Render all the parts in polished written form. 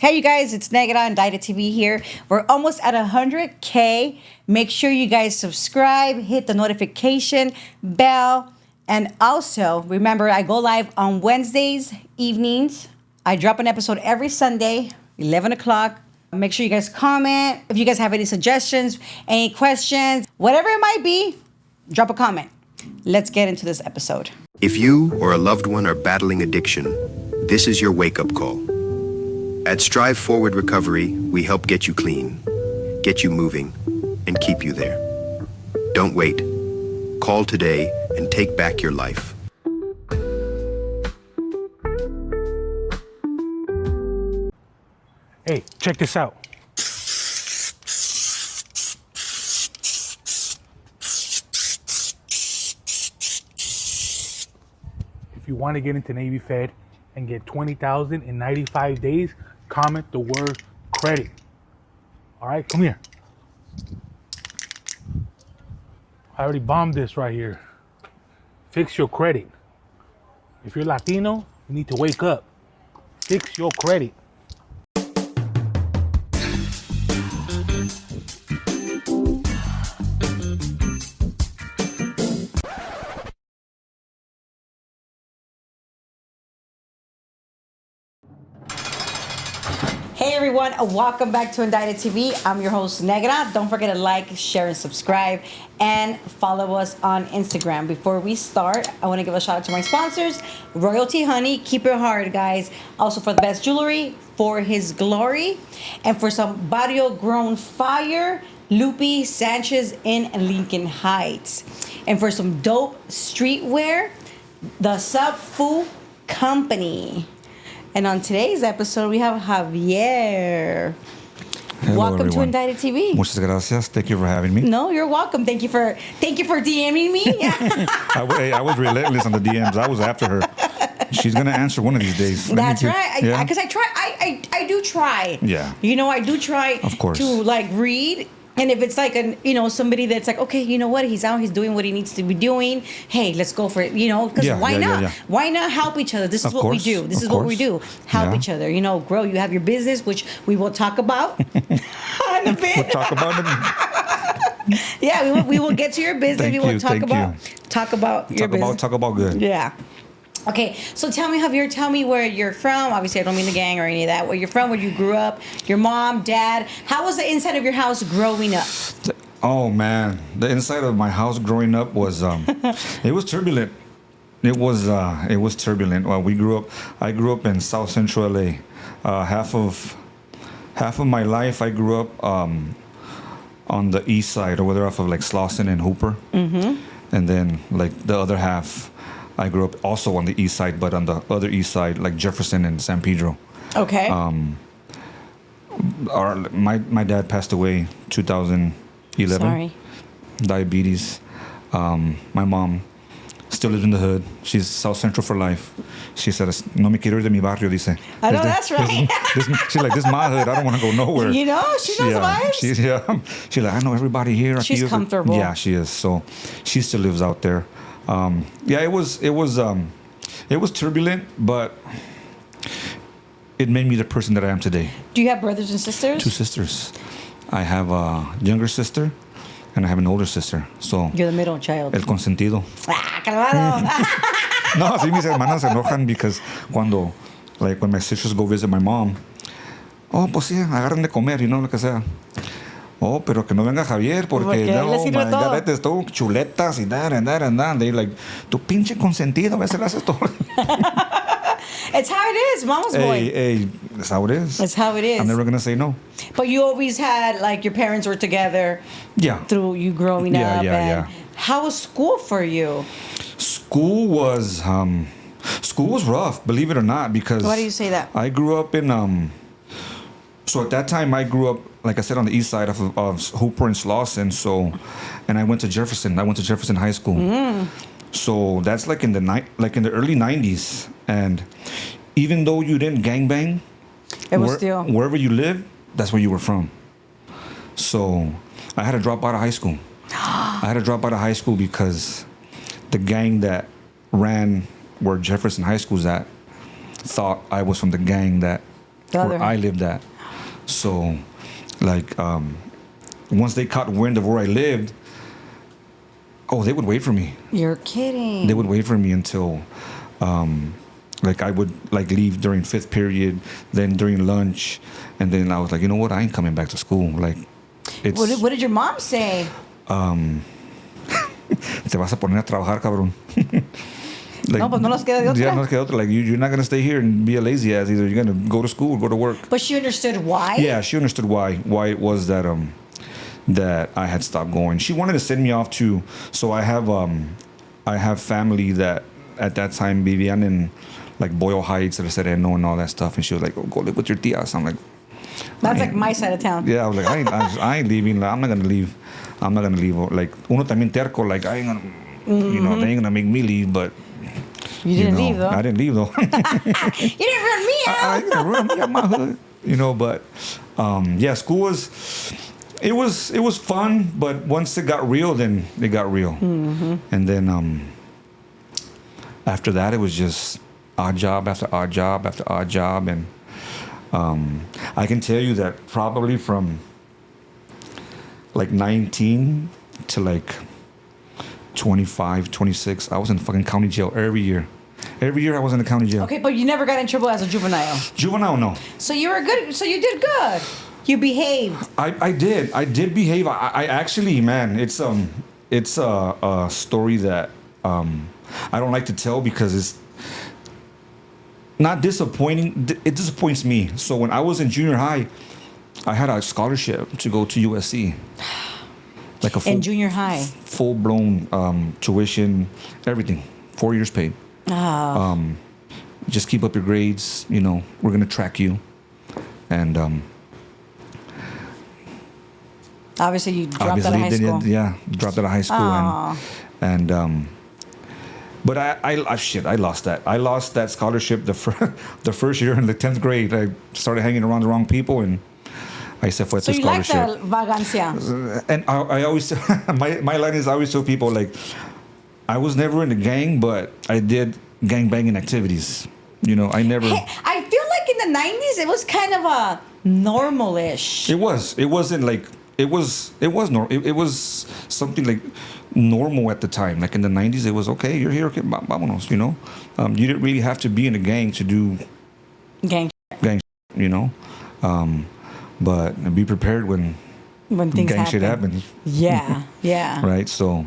Hey, you guys, it's Negative Indicted TV here. We're almost at 100K. Make sure you guys subscribe, hit the notification bell, and also remember I go live on Wednesdays evenings. I drop an episode every Sunday, 11 o'clock. Make sure you guys comment. If you guys have any suggestions, any questions, whatever it might be, drop a comment. Let's get into this episode. If you or a loved one are battling addiction, this is your wake-up call. At Strive Forward Recovery, we help get you clean, get you moving, and keep you there. Don't wait. Call today and take back your life. Hey, check this out. If you want to get into Navy Fed and get $20,000 in 95 days, comment the word credit. All right, come here. I already bombed this right here. Fix your credit. If you're Latino, you need to wake up. Fix your credit. Hey everyone, welcome back to Indicted TV. I'm your host Negra. Don't forget to like, share, and subscribe, and follow us on Instagram. Before we start, I want to give a shout out to my sponsors, Royalty Honey. Keep it hard, guys. Also for the best jewelry, for his glory, and for some Barrio Grown Fire, Lupe Sanchez in Lincoln Heights, and for some dope streetwear, the Sub Fu Company. And on today's episode, we have Javier. Hello, Welcome everyone. to Indicted TV. Muchas gracias. Thank you for having me. No, you're welcome. Thank you for DMing me. I was relentless on the DMs. I was after her. She's gonna answer one of these days. That's right. Yeah? Because I do try. Yeah. You know, I do try. Of course. To like read. And if it's like somebody that's like, okay, you know what, he's out, he's doing what he needs to be doing. Hey, let's go for it. Because why not? Yeah. Why not help each other? This is Of what we course, do. This of is what we do. course. Help Yeah. each other. Grow. You have your business, which we will talk about in a bit. We'll talk about it. Yeah, we will get to your business. Thank We will you, talk thank about you. talk about your business. Talk about good. Yeah. Okay, so tell me, Javier, tell me where you're from. Obviously, I don't mean the gang or any of that. Where you're from, where you grew up, your mom, dad. How was the inside of your house growing up? Oh man, the inside of my house growing up was it was turbulent. It was turbulent. Well, I grew up in South Central LA. Half of my life I grew up on the east side, or whether off of like Slauson and Hooper. Mm-hmm. And then like the other half I grew up also on the east side, but on the other east side, like Jefferson and San Pedro. Okay. My dad passed away 2011. Sorry. Diabetes. My mom still lives in the hood. She's South Central for life. She said, "No me quiero ir de mi barrio," dice. I know that's right. She's like, "This is my hood. I don't want to go nowhere." She knows vibes. She's like, "I know everybody here." She's comfortable. Yeah, she is. So she still lives out there. It was turbulent, but it made me the person that I am today. Do you have brothers and sisters? 2 sisters. I have a younger sister, and I have an older sister. So You're the middle child. el consentido. Calmado. No, sí, mis hermanas se enojan because when my sisters go visit my mom, oh, pues sí, agarren de comer, lo que sea. Oh, pero que no venga Javier porque él le sirve todo. God, esto chuletas y that and that and that. They like, tu pinche consentido, a veces le haces todo. It's how it is, mama's boy. Hey, that's how it is. That's how it is. I'm never gonna say no. But you always had, like, your parents were together. Yeah. Through you growing up. Yeah. How was school for you? School was rough, believe it or not, because Why do you say that? I grew up in so at that time I grew up, like I said, on the east side of Hooper and Slauson. And I went to Jefferson. I went to Jefferson High School. So that's like in the early 90s. And even though you didn't gangbang, It was still wherever you live, that's where you were from. So I had to drop out of high school. Because the gang that ran where Jefferson High School's at thought I was from the gang that other where I lived at. So, like, once they caught wind of where I lived, they would wait for me. You're kidding. They would wait for me until, like, I would like leave during fifth period, then during lunch, and then I was like, you know what? I ain't coming back to school. Like, it's. What did your mom say? Te vas a poner a trabajar, cabrón. Like, No, pues no nos queda de otra. Yeah, no nos queda otra. Like, you're not gonna stay here and be a lazy ass. Either you're gonna go to school or go to work. But she understood why? Yeah, she understood why it was that that I had stopped going. She wanted to send me off to. So I have family that at that time vivían in like Boyle Heights, El Sereno, and all that stuff. And she was like, go live with your tias. I'm like, That's like my side of town. yeah, I was like, I ain't leaving. Like, I'm not gonna leave. Like, uno también terco. Like, I ain't gonna, you know, they ain't gonna make me leave. But You didn't leave, though. I didn't leave, though. You didn't run me out. I didn't run me out my hood. You know, but yeah, school was fun. But once it got real, then it got real. Mm-hmm. And then after that, it was just odd job after odd job after odd job. And I can tell you that probably from like 19 to like 25, 26, I was in fucking county jail every year. Every year I was in the county jail. Okay, but you never got in trouble as a juvenile. Juvenile, no. So you were good. So you did good. You behaved. I did behave. I actually, man, it's a story that I don't like to tell because it's not disappointing. It disappoints me. So when I was in junior high, I had a scholarship to go to USC. Like a in junior high. Full blown tuition, everything. 4 years paid. Oh. Just keep up your grades. You know, we're gonna track you. And obviously you dropped out of high school. Yeah, dropped out of high school. And but I lost that. I lost that scholarship the first year in the 10th grade. I started hanging around the wrong people and I said for so the you like scholarship. the vagancia. And I always my line is I always tell people like I was never in a gang, but I did gang banging activities. You know, I never. Hey, I feel like in the 90s it was kind of a normal-ish. It was. It wasn't like it was. It was normal. It was something like normal at the time. Like in the 90s, it was okay. You're here. Okay, vámonos. You know, you didn't really have to be in a gang to do gang. You know, but be prepared when things gang happen. shit happens. Yeah, yeah. Right. So,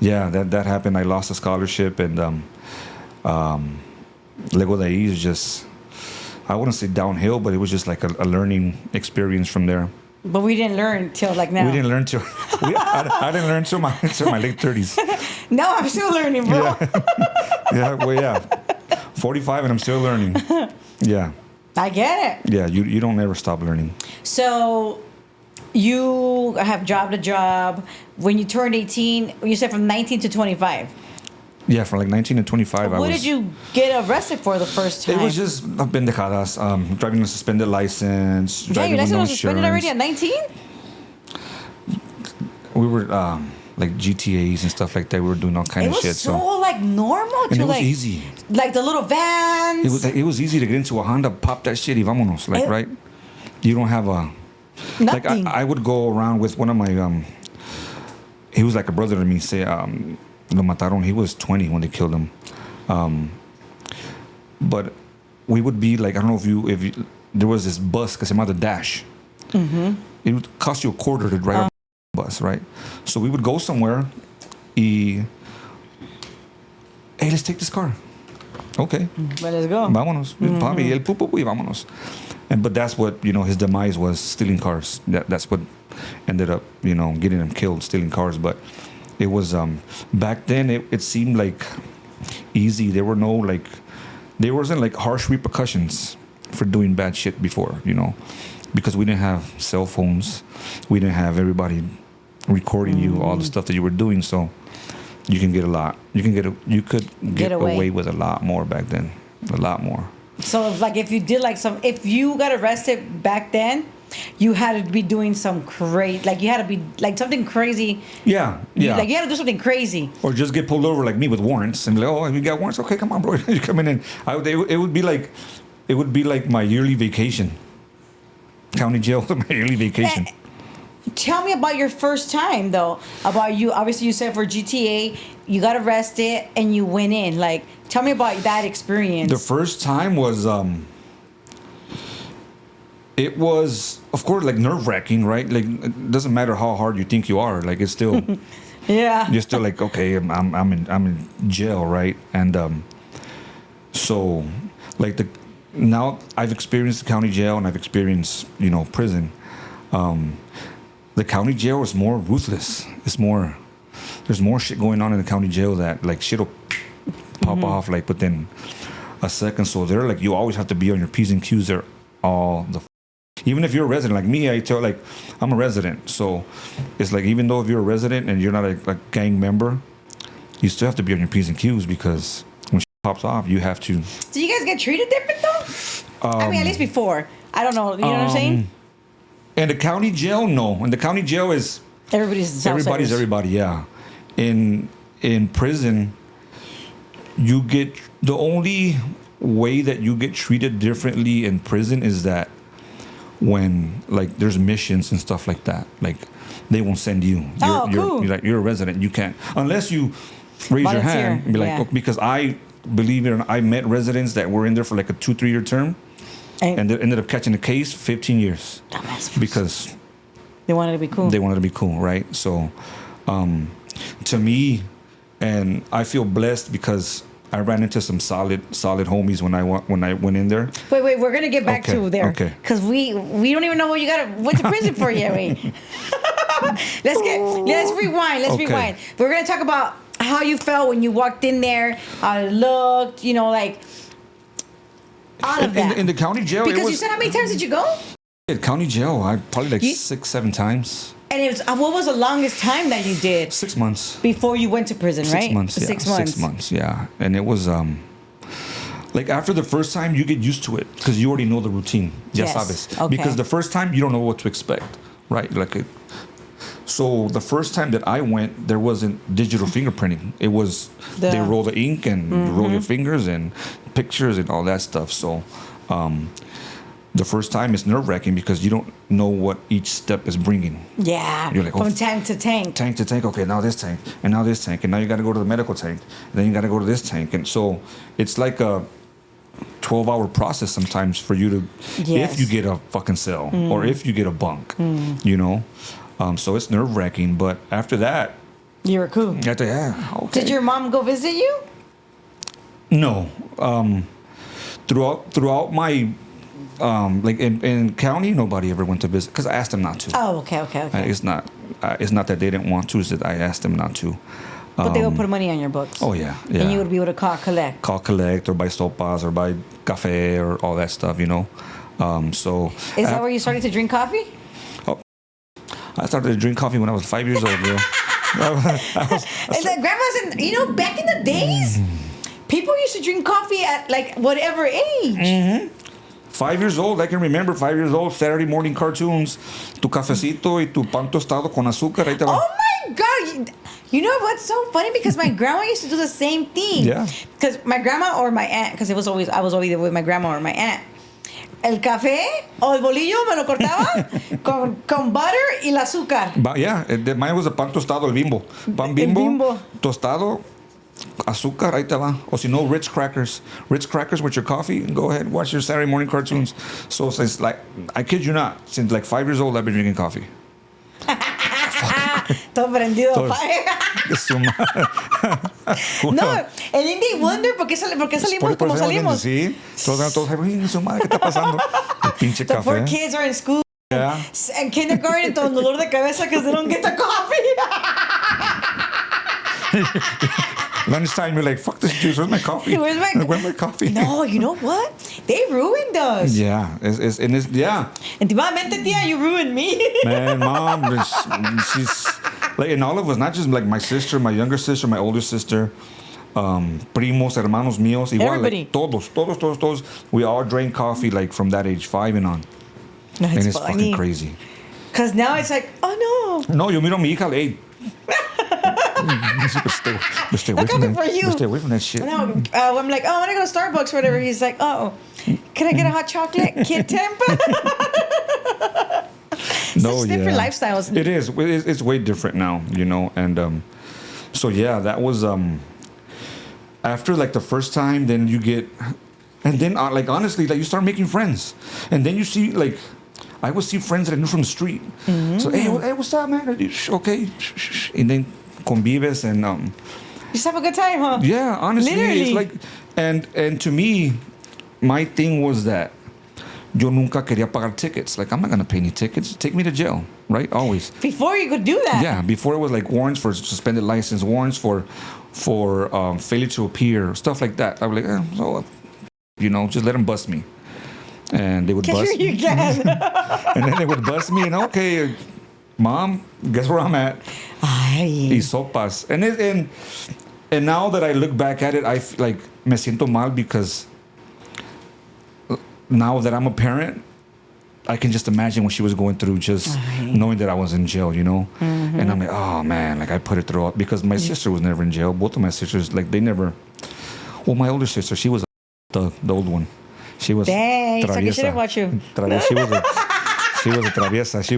yeah, that happened. I lost a scholarship, and luego de ahí is just, I wouldn't say downhill, but it was just like a learning experience from there. But we didn't learn till like now. We didn't learn till I didn't learn till my late 30s. No, I'm still learning, bro. Yeah. Well, yeah. 45 and I'm still learning. Yeah. I get it. Yeah. You don't ever stop learning. So you have job to job. When you turned 18, you said from 19 to 25. Yeah, from like 19 to 25, What did you get arrested for the first time? It was just pendejadas, driving a suspended license. Yeah, driving your with license no was suspended insurance. already at 19? We were like GTAs and stuff like that. We were doing all kind It of was shit. so like normal and to it was like easy. like the little vans. It was easy to get into a Honda, pop that shit, y vámonos. Like, right? You don't have a... Nothing. Like, I would go around with one of my... he was like a brother to me. Say, lo mataron. He was 20 when they killed him. But we would be like, I don't know if you there was this bus que se llama the Dash. Mm-hmm. It would cost you $0.25 to ride on the bus, right? So we would go somewhere. Hey, let's take this car. Okay. Well, let's go. Vámonos. Papi, el pupo, y vámonos. But that's what, his demise was, stealing cars. That's what ended up, getting him killed, stealing cars. But it was, back then, it seemed like easy. There wasn't like harsh repercussions for doing bad shit before, because we didn't have cell phones. We didn't have everybody recording you, all the stuff that you were doing. So you can get you could get away with a lot more back then. A lot more. So if you did if you got arrested back then, you had to be doing some crazy, you had to be like something crazy. Yeah. You had to do something crazy. Or just get pulled over like me with warrants and be like, oh, you got warrants? Okay, come on, bro. You're coming in. It would be like my yearly vacation. County jail was my yearly vacation. Tell me about your first time, though. About you. Obviously, you said for GTA, you got arrested and you went in. Like, tell me about that experience. The first time was, it was, of course, like nerve-wracking, right? Like, it doesn't matter how hard you think you are. Like, it's still, yeah. you're still like, okay, I'm in jail, right? And so, like now I've experienced the county jail and I've experienced, prison. The county jail is more ruthless. There's more shit going on in the county jail that like shit'll pop off like within a second. So they're like, you always have to be on your P's and Q's there all the even if you're a resident. Like me, I tell, like, I'm a resident. So it's like, even though if you're a resident and you're not a gang member, you still have to be on your P's and Q's, because when shit pops off, you have to. Do you guys get treated different though? I mean, at least before. I don't know. You know what I'm saying? And the county jail, no. And the county jail is Everybody's everybody, yeah. In prison, you get, the only way that you get treated differently in prison is that when like there's missions and stuff like that, like they won't send you. Cool. You're a resident, you can't, unless you raise your hand and be like, okay, because I believe it or not, I met residents that were in there for like a 2-3 year term. And they ended up catching a case 15 years. Because they wanted to be cool. They wanted to be cool, right? So, to me, and I feel blessed because I ran into some solid homies when I went in there. Wait, we're gonna get back to there. Okay. Because we don't even know what you went to prison for yet. Wait. Let's rewind. Rewind. We're gonna talk about how you felt when you walked in there, how it looked, like. All of that. In the county jail. Because you said, how many times did you go? At county jail, I probably 6-7 times. And it was, what was the longest time that you did? 6 months. Before you went to prison, right? 6 months, yeah. 6 months. 6 months, yeah. And it was, like after the first time, you get used to it because you already know the routine. Yes. Sabes. Okay. Because the first time, you don't know what to expect, right? So the first time that I went, there wasn't digital fingerprinting. It was, they roll the ink and roll your fingers and pictures and all that stuff. So the first time is nerve-wracking because you don't know what each step is bringing. Yeah, you're like, from tank to tank. Tank to tank, okay, now this tank, and now this tank, and now you got to go to the medical tank, and then you got to go to this tank. And so it's like a 12-hour process sometimes for you to, if you get a fucking cell or if you get a bunk, so it's nerve-wracking, but after that... You were cool. Okay. Did your mom go visit you? No. Throughout my... like in county, nobody ever went to visit, because I asked them not to. Oh, okay. It's not that they didn't want to, it's that I asked them not to. But they would put money on your books. Oh, yeah. And you would be able to collect. Call collect, or buy sopas, or buy cafe, or all that stuff, so... Is that where you started to drink coffee? I started to drink coffee when I was 5 years old, girl. Grandma's back in the days, people used to drink coffee at like whatever age. 5 years old, I can remember 5 years old, Saturday morning cartoons, tu cafecito y tu pan tostado con azúcar. Ahí te va. Oh my God. You know what's so funny? Because my grandma used to do the same thing. Yeah. Because my grandma or my aunt, because I was always either with my grandma or my aunt. El café o el bolillo me lo cortaba con butter y el azúcar. Mine was a pan tostado, el bimbo. Pan bimbo, tostado, azúcar, ahí te va. O si no, Ritz crackers. Ritz crackers with your coffee. Go ahead, watch your Saturday morning cartoons. So since, like, I kid you not, since like 5 years old, I've been drinking coffee. Todo prendido. No, el Indie Wonder, ¿por qué salimos como salimos? Sí, todos, su madre, ¿qué está pasando? El pinche The café. 4 kids are in school. Yeah. And kindergarten, todo dolor de cabeza because they don't get the coffee. Lunchtime, you're like, fuck this juice. Where's my coffee? Where's my coffee? No, you know what? They ruined us. Yeah. Yeah. Intimamente, tía, you ruined me. Man, mom, she's like, and all of us, not just like my sister, my younger sister, my older sister, primos, hermanos míos, igual, everybody. Like, todos. We all drank coffee like from that age, 5 and on. No, and it's funny. fucking crazy. Because now it's like, oh no. No, yo miro a mi hija, hey. Stay away from that. For you. Stay away from that shit. No, I'm like, I want to go to Starbucks or whatever. He's like, can I get a hot chocolate? Kid temp? such different lifestyles. It is. It's way different now, you know. And so yeah, that was after like the first time. Then you get, and then like honestly, like you start making friends, and then you see like. I would see friends that I knew from the street. So, hey, what's up, man? Okay. And then convives and... You just have a good time, huh? Yeah, honestly. Literally. It's like... And to me, my thing was that yo nunca quería pagar tickets. Like, I'm not going to pay any tickets. Take me to jail, right? Always. Before you could do that. Yeah, before it was like warrants for suspended license, warrants for failure to appear, stuff like that. I was like, so, you know, just let them bust me. And they would bust me. You can. And then they would bust me, and okay, Mom, guess where I'm at? Ay. Y sopas. And now that I look back at it, I like me siento mal because now that I'm a parent, I can just imagine what she was going through, just knowing that I was in jail, you know. And I'm like, oh man, like I put it through because my sister was never in jail. Both of my sisters, like they never. Well, my older sister, she was the old one. She was Dang, traviesa. so I should have watched you. She was a traviesa. She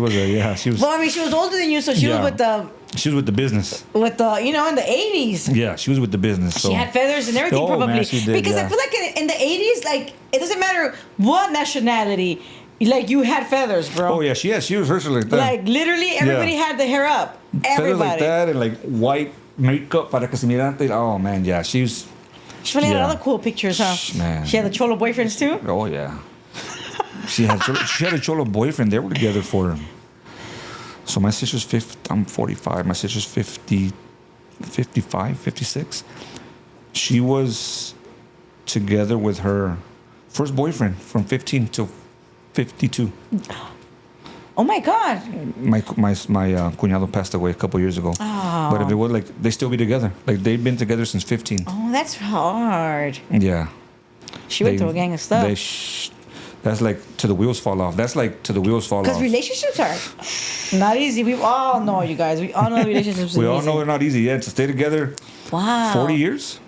was Well, I mean, she was older than you, so she was with the... She was with the business. With the, you know, in the 80s. Yeah, she was with the business. So. She had feathers and everything, probably. Man, she did, because I feel like in the 80s, like, it doesn't matter what nationality, like, you had feathers, bro. Oh, yeah, she was herself like that. Like, literally, everybody had the hair up. Everybody. Feathers like that and, like, white makeup para que se mirante. Oh, man, yeah, she's... She really had other cool pictures, huh? Man. She had the cholo boyfriends, too? Oh, yeah. She had a cholo boyfriend. They were together for... So my sister's 50... I'm 45. My sister's 50... 55, 56. She was together with her first boyfriend from 15 to 52. Oh my God. My cuñado passed away a couple years ago. Oh. But if it was like, they still be together. Like they've been together since 15. Oh, that's hard. Yeah. She went through a gang of stuff. That's like to the wheels fall off. That's like to the wheels fall off. Because relationships are not easy. We all know, you guys. We all know relationships are We all easy. know they're not easy. Yeah, to stay together. Wow. 40 years.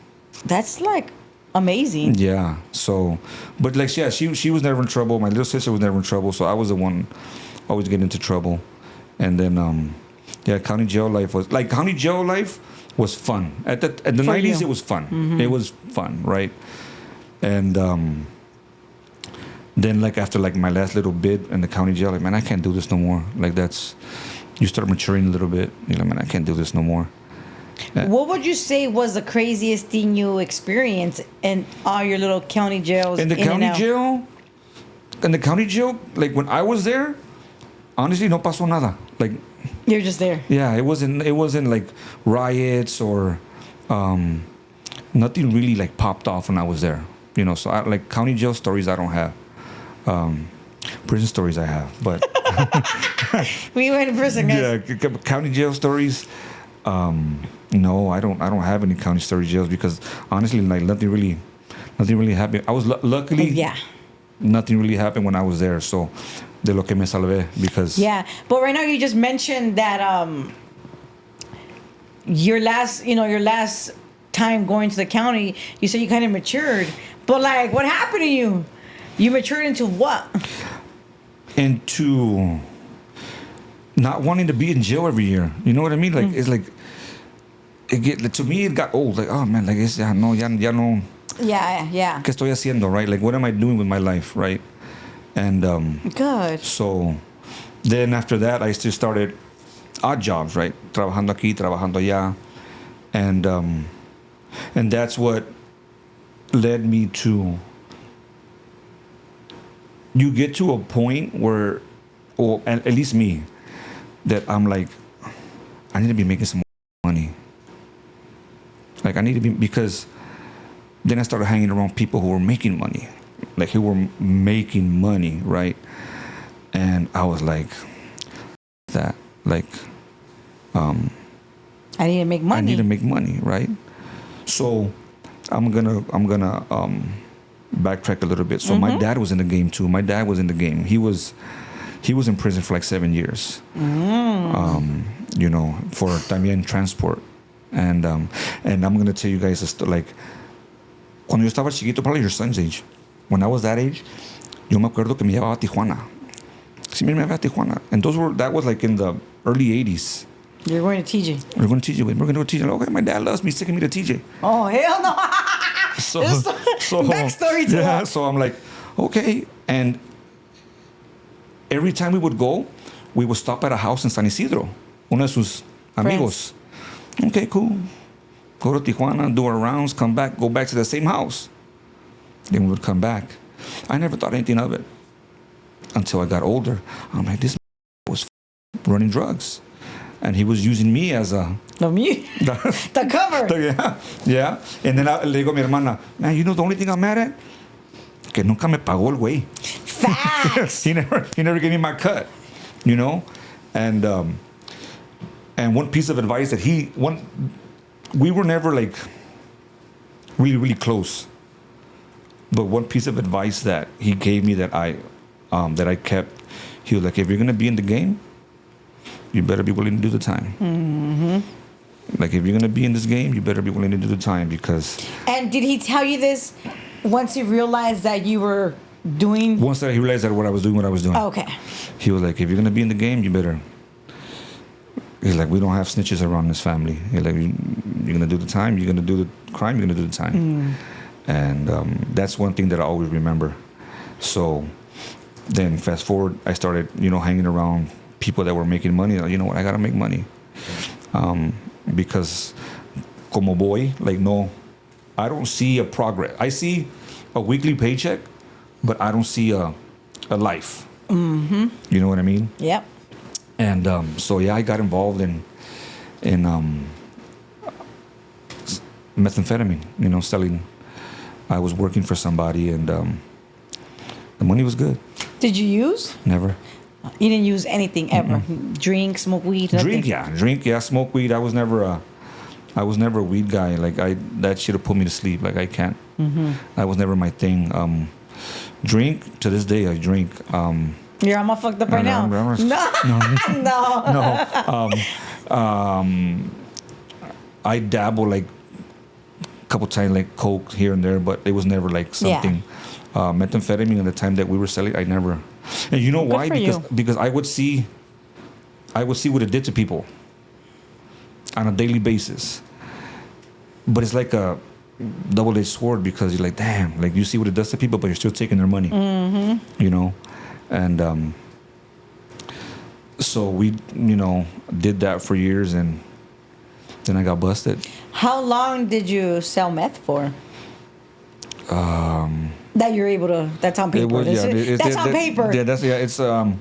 That's like amazing. Yeah. So, but like, yeah, she was never in trouble. My little sister was never in trouble. So I was the one always getting into trouble. And then, yeah, county jail life was fun. At the 90s, it was fun. Mm-hmm. It was fun, right? And then, like, after, like, my last little bit in the county jail, like, man, I can't do this no more. Like, you start maturing a little bit. You're like, man, I can't do this no more. What would you say was the craziest thing you experienced in all your little county jails? In the county jail, like, when I was there, honestly, no pasó nada. Like, you're just there. Yeah, it wasn't like riots or nothing really like popped off when I was there. You know, so like county jail stories I don't have. Prison stories I have, but we went in prison, guys. Yeah, county jail stories. No, I don't have any county story jails because honestly, like nothing really happened. I was luckily, yeah, nothing really happened when I was there. So, de lo que me salvé because yeah. But right now you just mentioned that your last time going to the county, you said you kind of matured. But like, what happened to you? You matured into what? Into not wanting to be in jail every year. You know what I mean? Like it's like to me it got old. Like, oh man, like it's ya no. Yeah. ¿Qué estoy haciendo? Right? Like, what am I doing with my life? Right? And good. So then after that, I just started odd jobs. Right? Trabajando aquí, trabajando allá, and that's what led me to. You get to a point where, or at least me, that I'm like, I need to be making some money. Like I need to be, because then I started hanging around people who were making money, like who were making money, right? And I was like, I need to make money. I need to make money, right? So I'm gonna backtrack a little bit. So my dad was in the game too. My dad was in the game. He was in prison for like 7 years. You know, for también transport. And I'm gonna tell you guys like cuando yo estaba chiquito, probably your son's age. When I was that age, yo me acuerdo que me llevaba a Tijuana. Si me a Tijuana. And that was like in the early 80s. You're going to TJ. We're going to TJ. We're going to go to TJ. Okay, my dad loves me. He's taking me to TJ. Oh, hell no. So, backstory to that. So I'm like, okay. And every time we would go, we would stop at a house in San Isidro. Uno de sus amigos. Okay, cool. Go to Tijuana, do our rounds, come back, go back to the same house. Then we would come back. I never thought anything of it until I got older. I'm like, this was running drugs. And he was using me as a... The cover. Yeah. And then le digo a mi hermana, man, you know the only thing I'm mad at? Que nunca me pagó el güey. Facts. he never gave me my cut, you know? And one piece of advice that we were never like really, really close. But one piece of advice that he gave me that I kept, he was like, if you're going to be in the game, you better be willing to do the time. Mm-hmm. Like, if you're going to be in this game, you better be willing to do the time because... And did he tell you this once he realized that you were doing... Once that he realized that what I was doing. Okay. He was like, if you're going to be in the game, you better... He's like, we don't have snitches around this family. He's like, you're going to do the time, you're going to do the crime, you're going to do the time. And that's one thing that I always remember. So then fast forward, I started, hanging around people that were making money. You know what, I got to make money. Because como boy, like, no, I don't see a progress. I see a weekly paycheck, but I don't see a life. Mm-hmm. You know what I mean? Yep. And so yeah, I got involved in methamphetamine. Selling. I was working for somebody, and the money was good. Did you use? Never. You didn't use anything ever? Drink, smoke weed, nothing? Drink, smoke weed. I was never a weed guy. Like, that should have put me to sleep. Like, I can't. Mm-hmm. That was never my thing. Drink, to this day I drink. You're all fucked up right now. No. I dabble like a couple times, like coke here and there, but it was never like something. Methamphetamine at the time that we were selling, I never. And you know why? Because I would see what it did to people on a daily basis. But it's like a double-edged sword because you're like, damn, like you see what it does to people, but you're still taking their money. Mm-hmm. And so we, did that for years, and then I got busted. How long did you sell meth for? That you're able to. That's on paper. That's on paper. Yeah, it's. So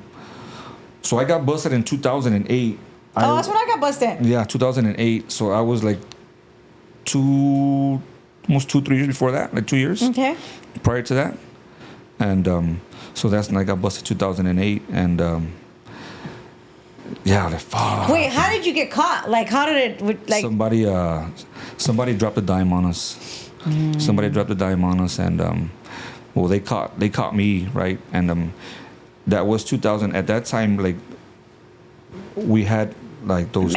I got busted in 2008. That's when I got busted. Yeah, 2008. So I was like almost 2-3 years before that, like 2 years. Okay. Prior to that, and so that's when I got busted 2008, and yeah, like fuck. Wait, how did you get caught? Like, how did it? Like somebody dropped a dime on us. Somebody dropped a dime on us, and well, they caught me, right, and that was 2000. At that time, like, we had like those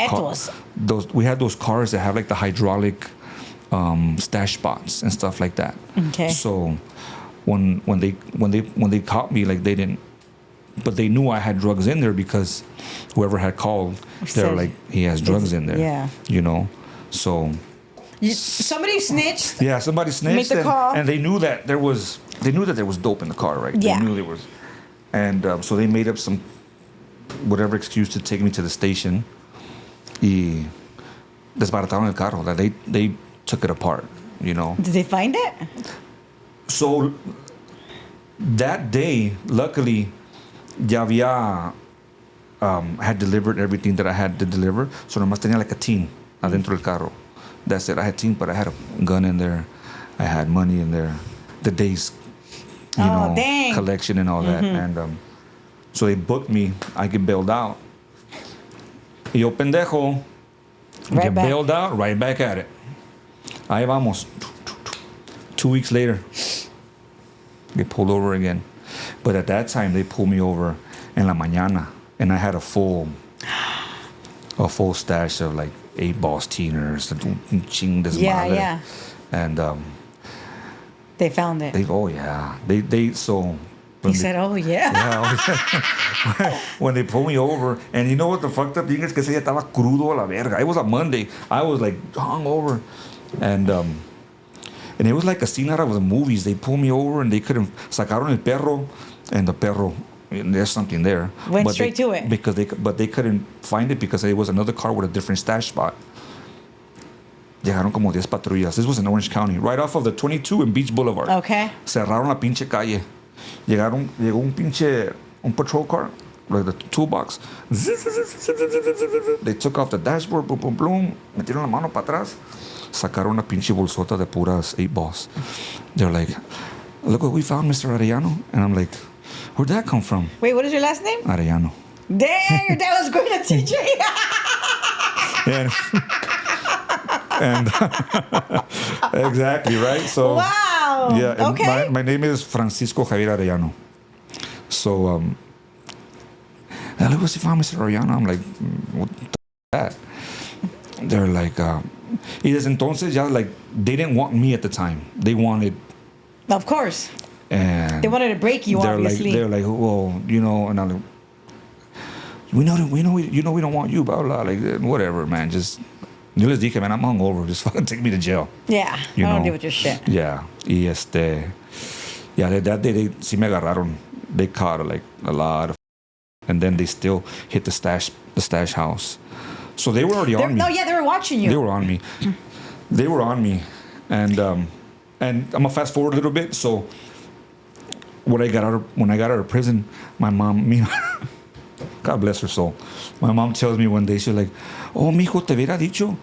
we had those cars that have like the hydraulic stash spots and stuff like that. Okay. So when they caught me, like, they didn't, but they knew I had drugs in there because whoever had called, they were like, he has drugs in there. Yeah. So somebody snitched. Yeah, somebody snitched, Make the call. and they knew that there was dope in the car, right? Yeah. They knew there was, and so they made up some whatever excuse to take me to the station. Y desbarataron el carro. That they took it apart. Did they find it? So that day, luckily, ya había had delivered everything that I had to deliver. So nomás tenía like a tin adentro del carro. That's it. I had tin, but I had a gun in there. I had money in there. The day's, collection and all that. And so they booked me. I get bailed out. Y yo pendejo, get bailed out, right back at it. Ahí vamos. 2 weeks later, get pulled over again. But at that time, they pulled me over en la mañana, and I had a full stash of like 8 Boss Teeners, ching desmadre. Yeah. And they found it. So He said, "Oh yeah." Yeah, when they pulled me over, and you know what the fucked up thing is? Que ese día estaba crudo a la verga. It was a Monday. I was like hung over, and it was like a scene out of the movies. They pulled me over, and they couldn't sacaron el perro, and the perro. There's something there. Went straight to it because they couldn't find it because it was another car with a different stash spot. Llegaron como 10 patrullas. This was in Orange County, right off of the 22 and Beach Boulevard. Okay. Cerraron la pinche calle. Llegó un patrol car, like the toolbox. They took off the dashboard, boom, boom, boom. Metieron la mano para atrás. Sacaron una pinche bolsota de puras 8 balls. They're like, look what we found, Mr. Arellano. And I'm like, where'd that come from? Wait, what is your last name? Arellano. Damn, your dad was going to teach you. And exactly, right? So Wow. yeah. Okay. My name is Francisco Javier Arellano. So look what's found, Mr. Arellano. I'm like, what the that? They're like, y desde entonces ya like they didn't want me at the time. They wanted. Of course. And they wanted to break you, obviously. They're like, well, you know, and I'm like, we don't want you, blah blah, like whatever, man. Just yo les dije, man, I'm hungover. Just fucking take me to jail. Yeah, you I don't know? deal with your shit. Yeah, y yeah, that day they sí me agarraron. They caught like a lot of, and then they still hit the stash house. So they were already on me. No, yeah, they were watching you. They were on me. They were on me, and I'm gonna fast forward a little bit. So when I got out of prison, my mom, God bless her soul, my mom tells me one day, she's like, oh, mijo, te hubiera dicho,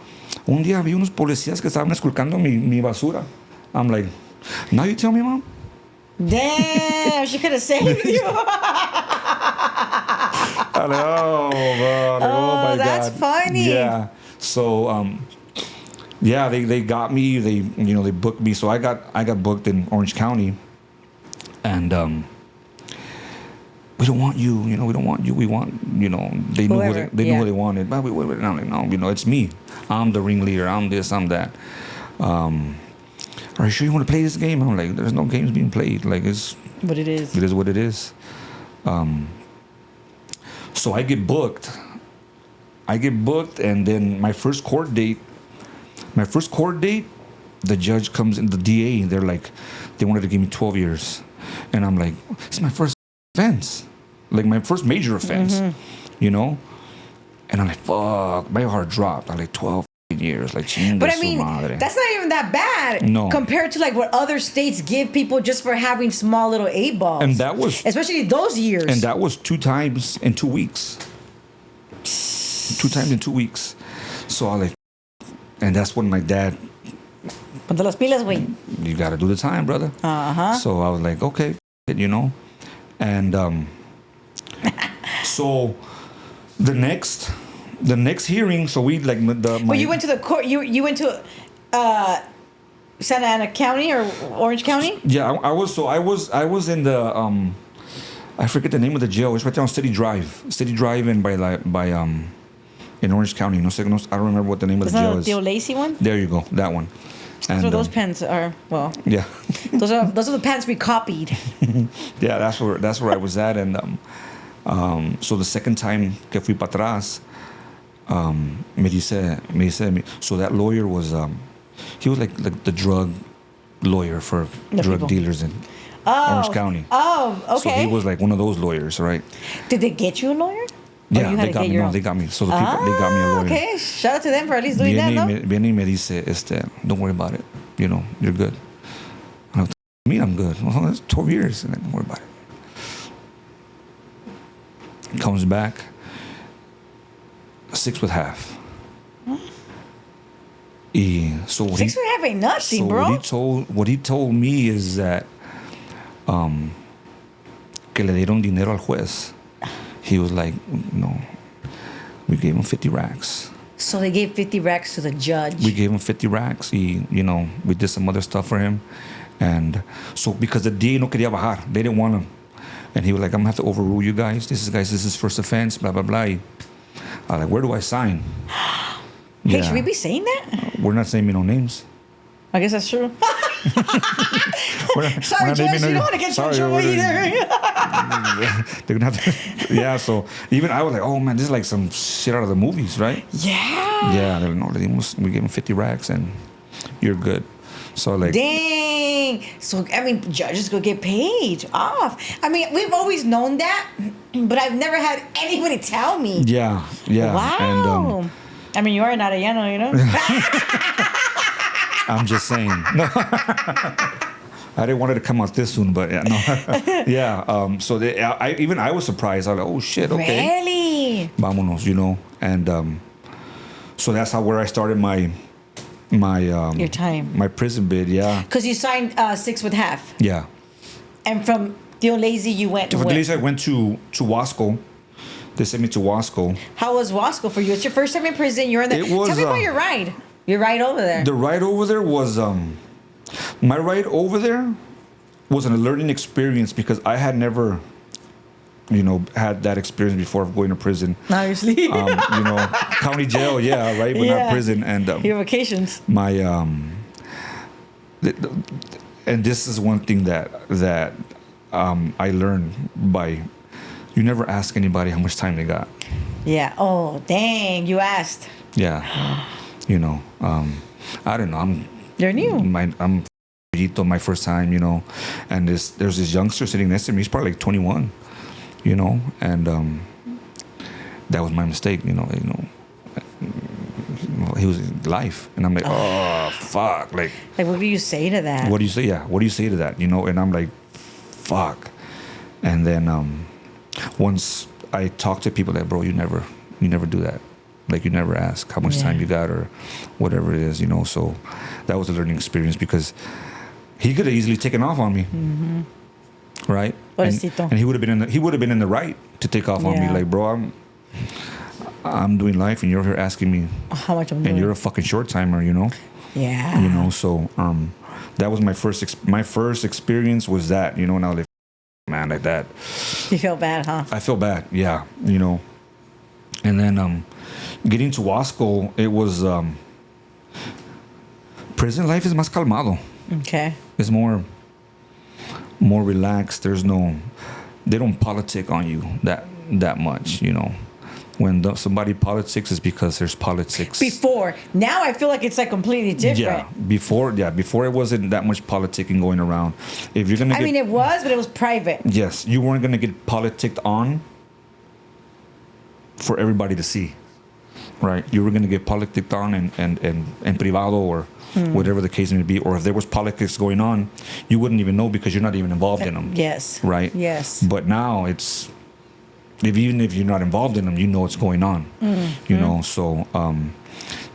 un día vi unos policías que estaban esculcando mi basura. I'm like, now you tell me, Mom? Damn, she could have saved you. I'm like, oh, bro. Like, oh my that's God. funny. Yeah. So, yeah, they got me. They booked me. So I got booked in Orange County, and we don't want you. You know, we don't want you. We want, they knew Whoever, they knew who they wanted. But and I'm like, no, it's me. I'm the ringleader. I'm this. I'm that. Are you sure you want to play this game? I'm like, there's no games being played. Like, it's what it is. It is what it is. So I get booked, and then my first court date, the judge comes in, the DA, they're like, they wanted to give me 12 years. And I'm like, it's my first offense, like my first major offense, And I'm like, fuck, my heart dropped. I'm like, 12 years, like, but I mean, that's not even that bad. No. Compared to like what other states give people just for having small little 8 balls. And that was, especially those years. And that was 2 times in 2 weeks. 2 times in 2 weeks. So I like, and that's when my dad. Ponte las pilas, güey. You got to do the time, brother. So I was like, okay, and so the next hearing, so we like But you went to the court. You went to Santa Ana County or Orange County? Yeah, I was in the I forget the name of the jail. It's right there on City Drive, and by in Orange County. I don't remember what the name of the jail is. The Lacey one? There you go, that one. That's where those pens are. Well, yeah. those are the pens we copied. Yeah, that's where I was at, and so the second time que fui para atrás, me dice, so that lawyer was he was like the drug lawyer for drug dealers in Orange County. Oh, okay. So he was like one of those lawyers, right? Did they get you a lawyer? Yeah, they got me. No, they got me. So the people, they got me a lawyer. Okay, shout out to them for at least doing that, no? Viene y me dice, don't worry about it. You're good. And I'm good. Well, that's 12 years. And don't worry about it. Comes back, 6.5. So 6.5 ain't nothing, bro. What he told me is that que le dieron dinero al juez. He was like, no, we gave him 50 racks. So they gave 50 racks to the judge. We gave him 50 racks. We did some other stuff for him. And so because the DA no quería bajar, they didn't want him. And he was like, I'm going to have to overrule you guys. This is first offense, blah, blah, blah. I was like, where do I sign? Hey, should we be saying that? We're not saying no names. I guess that's true. Sorry, Judge, you don't want to get you in trouble either. They're gonna have to, yeah. So even I was like, oh man, this is like some shit out of the movies, right? Yeah. Yeah. They're like, no, we give them 50 racks and you're good. So like, Dang. So, I mean, judges go get paid off. I mean, we've always known that, but I've never had anybody tell me. yeah. Wow. And I mean, you are not a Arellano, you know? I'm just saying. No. I didn't want it to come out this soon, but yeah, no. Yeah. So I was surprised. I was like, oh shit, okay. Really? Vámonos, you know. And so that's where I started my Your time. my prison bid. Yeah. Because you signed 6 with half. Yeah. And from Tío Lazy, you went For the where? least, I went to Wasco. They sent me to Wasco. How was Wasco for you? It's your first time in prison. You're in the. It was, Tell me about your ride. Your ride over there. The ride over there was my ride over there was a learning experience because I had never, had that experience before of going to prison. Obviously. County jail, yeah, right, but not prison. And your vacations. my and this is one thing that I learned by. You never ask anybody how much time they got. Yeah. Oh, dang! You asked. Yeah. I don't know. You're new. I'm my first time, and there's this youngster sitting next to me. He's probably like 21, and that was my mistake. He was life, and I'm like, oh fuck, like what do you say to that? What do you say? Yeah, what do you say to that? And I'm like, fuck, and then once I talk to people that, bro, you never do that. Like, you never ask how much time you got or whatever it is, So that was a learning experience because he could have easily taken off on me, right? And he would have been in the right to take off on me. Like, bro, I'm doing life, and you're here asking me how much I'm doing, and you're a fucking short timer, Yeah. So that was my first experience was that, and I was like, man, like that. You feel bad, huh? I feel bad, yeah, and then getting to Wasco, it was prison life is más calmado. Okay. It's more relaxed. They don't politic on you that much, When somebody politics is because there's politics. Before. Now I feel like it's like completely different. Yeah, before it wasn't that much politicking going around. If you're gonna it was, but it was private. Yes, you weren't gonna get politicked on for everybody to see. Right? You were gonna get politicked on and privado or whatever the case may be, or if there was politics going on, you wouldn't even know because you're not even involved in them. Yes. Right? Yes. But now it's even if you're not involved in them, you know what's going on. So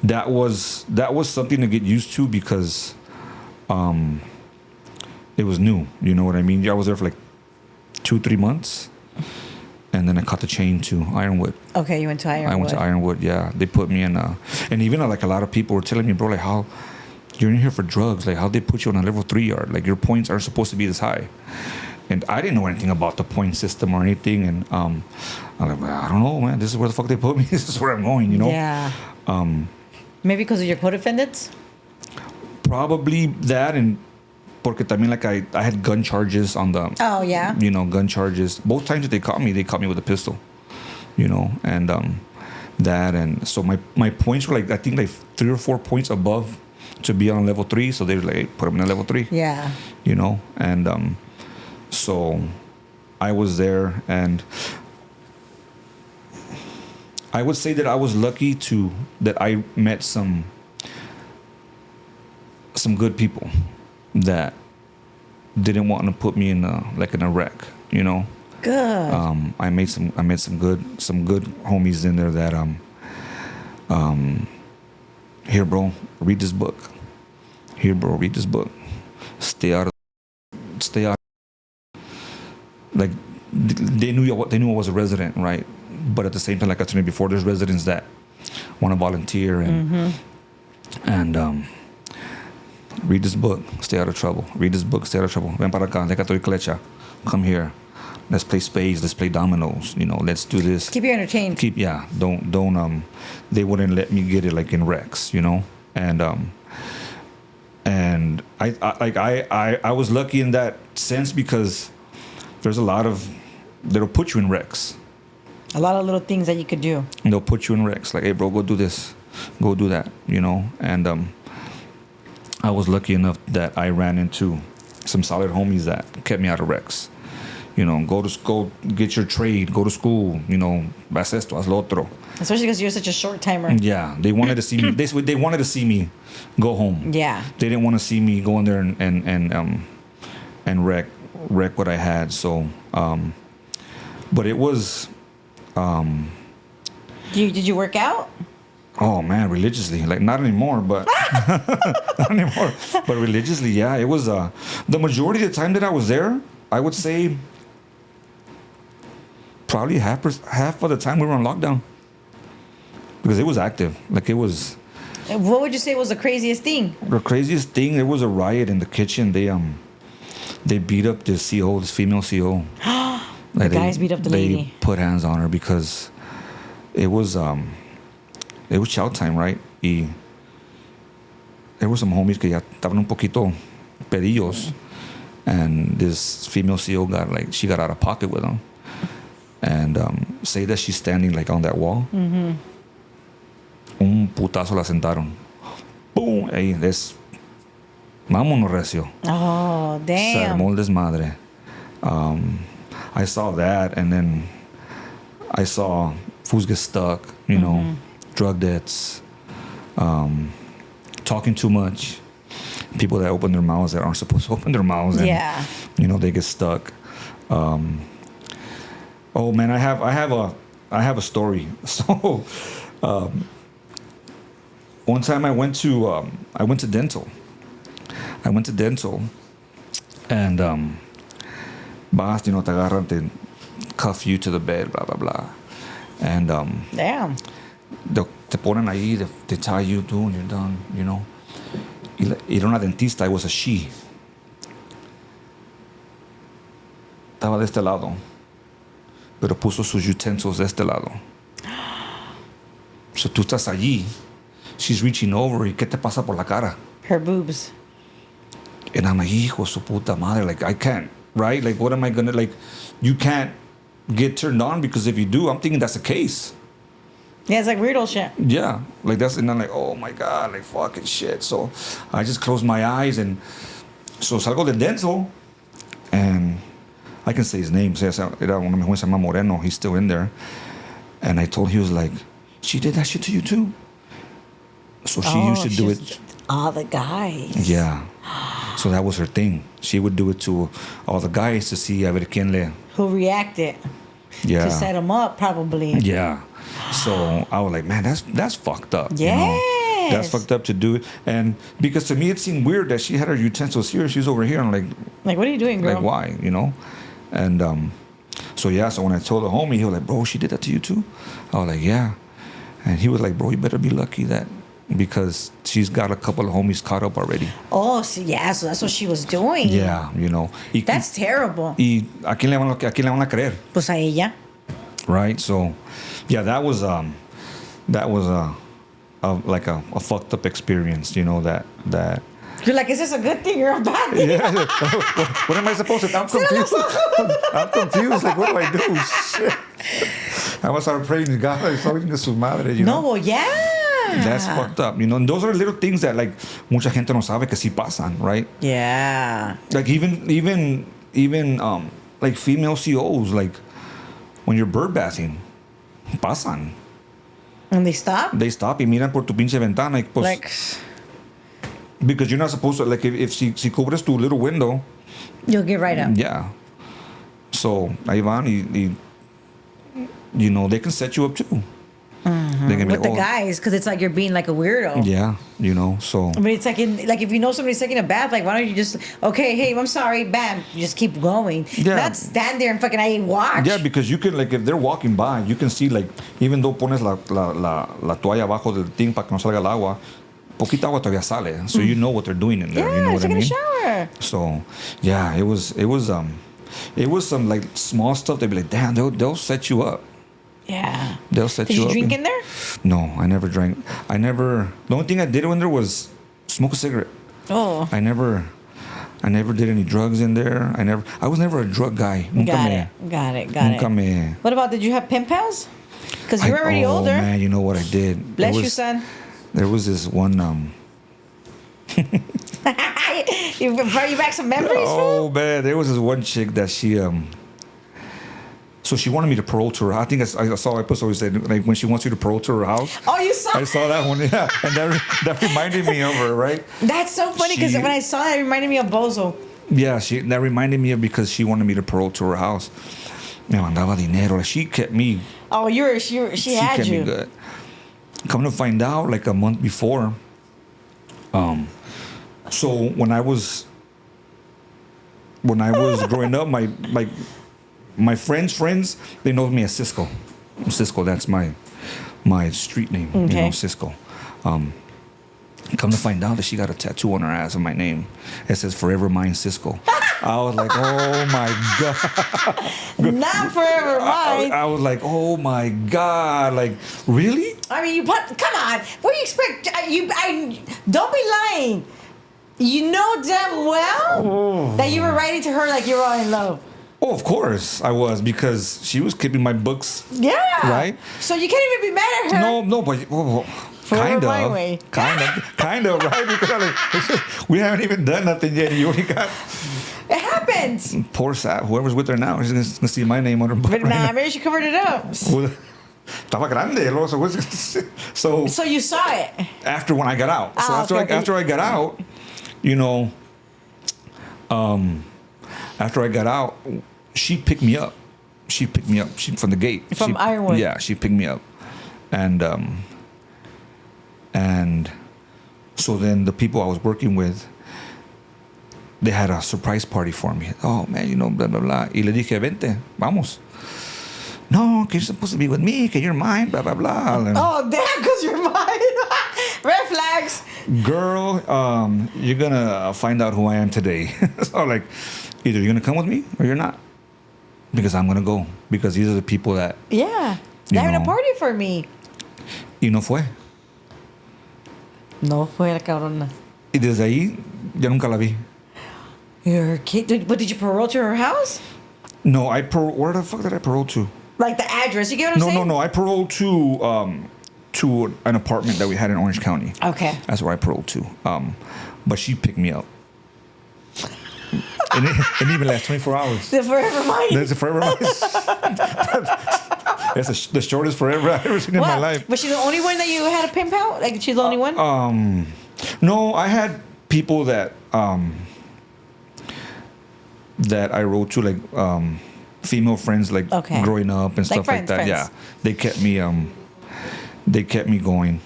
that was something to get used to because it was new. You know what I mean? I was there for like 2-3 months, and then I caught the chain to Ironwood. Okay, you went to Ironwood. I went to Ironwood. Yeah, they put me in, and even like a lot of people were telling me, bro, like how you're in here for drugs, like how they put you on a level 3 yard, like your points aren't supposed to be this high. And I didn't know anything about the point system or anything. And I'm like, well, I don't know, man. This is where the fuck they put me. This is where I'm going, Yeah. Maybe because of your co-defendants? Probably that. And porque también, like, I had gun charges on the... Oh, yeah? Gun charges. Both times that they caught me with a pistol. And that. And so my points were, like, I think, like 3 or 4 points above to be on level 3. So they were like, hey, put them in a level 3. Yeah. And... So I was there, and I would say that I was lucky that I met some good people that didn't want to put me in a wreck, Good. I met some good homies in there that here, bro, read this book. Here, bro, read this book. Stay out. Like they knew I was a resident, right? But at the same time, like I told you before, there's residents that want to volunteer and read this book, stay out of trouble. Read this book, stay out of trouble. Ven para acá, deja tu clecha. Come here. Let's play spades. Let's play dominoes. Let's do this. Keep you entertained. Don't. They wouldn't let me get it like in Rex, and I was lucky in that sense because there's a lot of, that'll put you in wrecks. A lot of little things that you could do. And they'll put you in wrecks. Like, hey, bro, go do this. Go do that, you know? And I was lucky enough that I ran into some solid homies that kept me out of wrecks. You know, go get your trade, go to school, you know, haz esto, haz lo otro. Especially because you're such a short timer. Yeah, they wanted to see me. They wanted to see me go home. Yeah. They didn't want to see me go in there and wreck what I had. So, but it was. Did you work out? Oh man, religiously, like not anymore, but not anymore. But religiously, yeah, it was. The majority of the time that I was there, I would say. Probably half of the time we were on lockdown because it was active. Like it was. What would you say was the craziest thing? The craziest thing, there was a riot in the kitchen. They beat up this CO, this female CO. The guys beat up the lady. They put hands on her because it was chow time, right? Y there were some homies que ya estaban un poquito pedillos, and this female CO she got out of pocket with them. And say that she's standing like on that wall. Mm-hmm. Un putazo la sentaron. Boom! Ahí, vámonos recio. Oh, damn. Se armó el desmadre. I saw that, and then I saw fools get stuck, you know, drug debts, talking too much, people that open their mouths that aren't supposed to open their mouths, and, you know, they get stuck. Oh man, I have a story. So, one time I went to dental. And vas, you know, te agarran, te cuff you to the bed, blah blah blah. And damn. Te ponen ahí, they tie you too, and you're done, you know. Y era una dentista, it was a she. Estaba de este lado. Pero puso sus utensils de este lado. So tú estás allí. She's reaching over. ¿Y qué te pasa por la cara? Her boobs. And I'm like, hijo su puta madre. Like, I can't, right? Like, what am I gonna, like, you can't get turned on because if you do, I'm thinking that's the case. Yeah, it's like weirdo shit. Yeah. Like, and I'm like, oh my God, like, fucking shit. So I just closed my eyes and so salgo del dental and I can say his name. Era uno de mis jóvenes, se llama Moreno. He's still in there. And I told him, he was like, she did that shit to you too? So she used to do it. All the guys. Yeah. So that was her thing. She would do it to all the guys to see a ver quién le. Who reacted. Yeah. To set them up, probably. Yeah. So I was like, man, that's fucked up. Yes. You know? That's fucked up to do it. And because to me, it seemed weird that she had her utensils here. She's over here. I'm like, what are you doing, girl? Like, why? You know? And so when I told the homie, he was like, bro, she did that to you too? I was like, yeah. And he was like, bro, you better be lucky that because she's got a couple of homies caught up already. Oh, so that's what she was doing. Yeah, you know. That's terrible. ¿Y a quién le van a creer? Pues a ella. Right? So, yeah, that was like a fucked up experience, you know, that You're like, is this a good thing or a bad thing? Yeah. What am I supposed to? I'm confused. I'm confused. Like, what do I do? Shit. I was start praying to God. Like, so su madre, you know? No, well, yeah. That's fucked up, you know. And those are little things that like mucha gente no sabe que sí pasan, right? Yeah. Like even like female COs, like when you're bird bathing, pasan. And they stop? They stop y miran por tu pinche ventana. Like, because you're not supposed to, like, if si cubres tu little window, you'll get right up. Yeah. So, ahí van y you know, they can set you up too. Mm-hmm. They can be with like, the guys, because it's like you're being like a weirdo. Yeah, you know, so. I mean, it's like if you know somebody's taking a bath, like, why don't you just, okay, hey, I'm sorry, bam, you just keep going. Yeah. Not stand there and fucking watch. Yeah, because you can, like, if they're walking by, you can see, like, even though pones la toalla abajo del thing para que no salga el agua, poquita agua todavía sale. So you know what they're doing in there. Yeah, you know what I mean? a shower. So, yeah, it was some, like, small stuff. They'd be like, damn, they'll set you up. Yeah. They'll set you up. Did you drink in there? No, I never drank. The only thing I did in there was smoke a cigarette. Oh. I never I never did any drugs in there. I was never a drug guy. Nunca Got it. Nunca me. What about, did you have pen pals? Because you're already older. Oh man, you know what I did? Bless you, son. There was this one. You brought you back some memories, Oh man, there was this one chick that she So she wanted me to parole to her. I think I saw an episode where said like when she wants you to parole to her house. Oh, you saw? I saw that one, yeah, and that reminded me of her, right? That's so funny because when I saw that, it reminded me of Bozo. Yeah, that reminded me of because she wanted me to parole to her house. Me mandaba dinero. Like, she kept me. Oh, she had kept you. me good. Come to find out, like a month before. So when I was growing up, my friends, they know me as Cisco. Cisco, that's my street name, Okay. Cisco. Come to find out that she got a tattoo on her ass of my name. It says "Forever Mine Cisco." I was like, oh my God. Not forever mine. I was like, oh my God. Like, really? I mean, come on. What do you expect? Don't be lying. You know damn well that you were writing to her like you were all in love. Oh, of course I was, because she was keeping my books. Yeah. Right? So you can't even be mad at her. No, but Forever my way. Kind of, right? Because we haven't even done nothing yet. You already got. It happens. Poor Sat, whoever's with her now, is going to see my name on her book. But right now. maybe she covered it up. Well, estaba grande, so You saw it. after when I got out. So after I got out, after I got out, she picked me up. She from the gate. From Ironwood. Yeah, she picked me up, and so then the people I was working with, they had a surprise party for me. Oh man, blah blah blah. Y le dije, vente, vamos. No, que you're supposed to be with me, que you're mine, blah blah blah. And, Oh damn, because you're mine. Red flags. girl, you're gonna find out who I am today. So like, either you're gonna come with me or you're not, because I'm gonna go, because these are the people that Yeah. You They're having a know. party for me. y no fue. No fue la cabrona. Y desde ahí ya nunca la vi. Your kid. But did you parole to her house? No, where the fuck did I parole to? Like the address. You get what I'm saying? No. I paroled to an apartment that we had in Orange County. Okay. That's where I paroled to. But she picked me up. and it even lasts 24 hours. The forever mine. That's a forever. That's the shortest forever I've ever seen in my life. Was she the only one that you had a pimp out? Like she's the only one? No, I had people that I wrote to, like female friends, like Okay. growing up and Like stuff like that. friends. Yeah, they kept me going,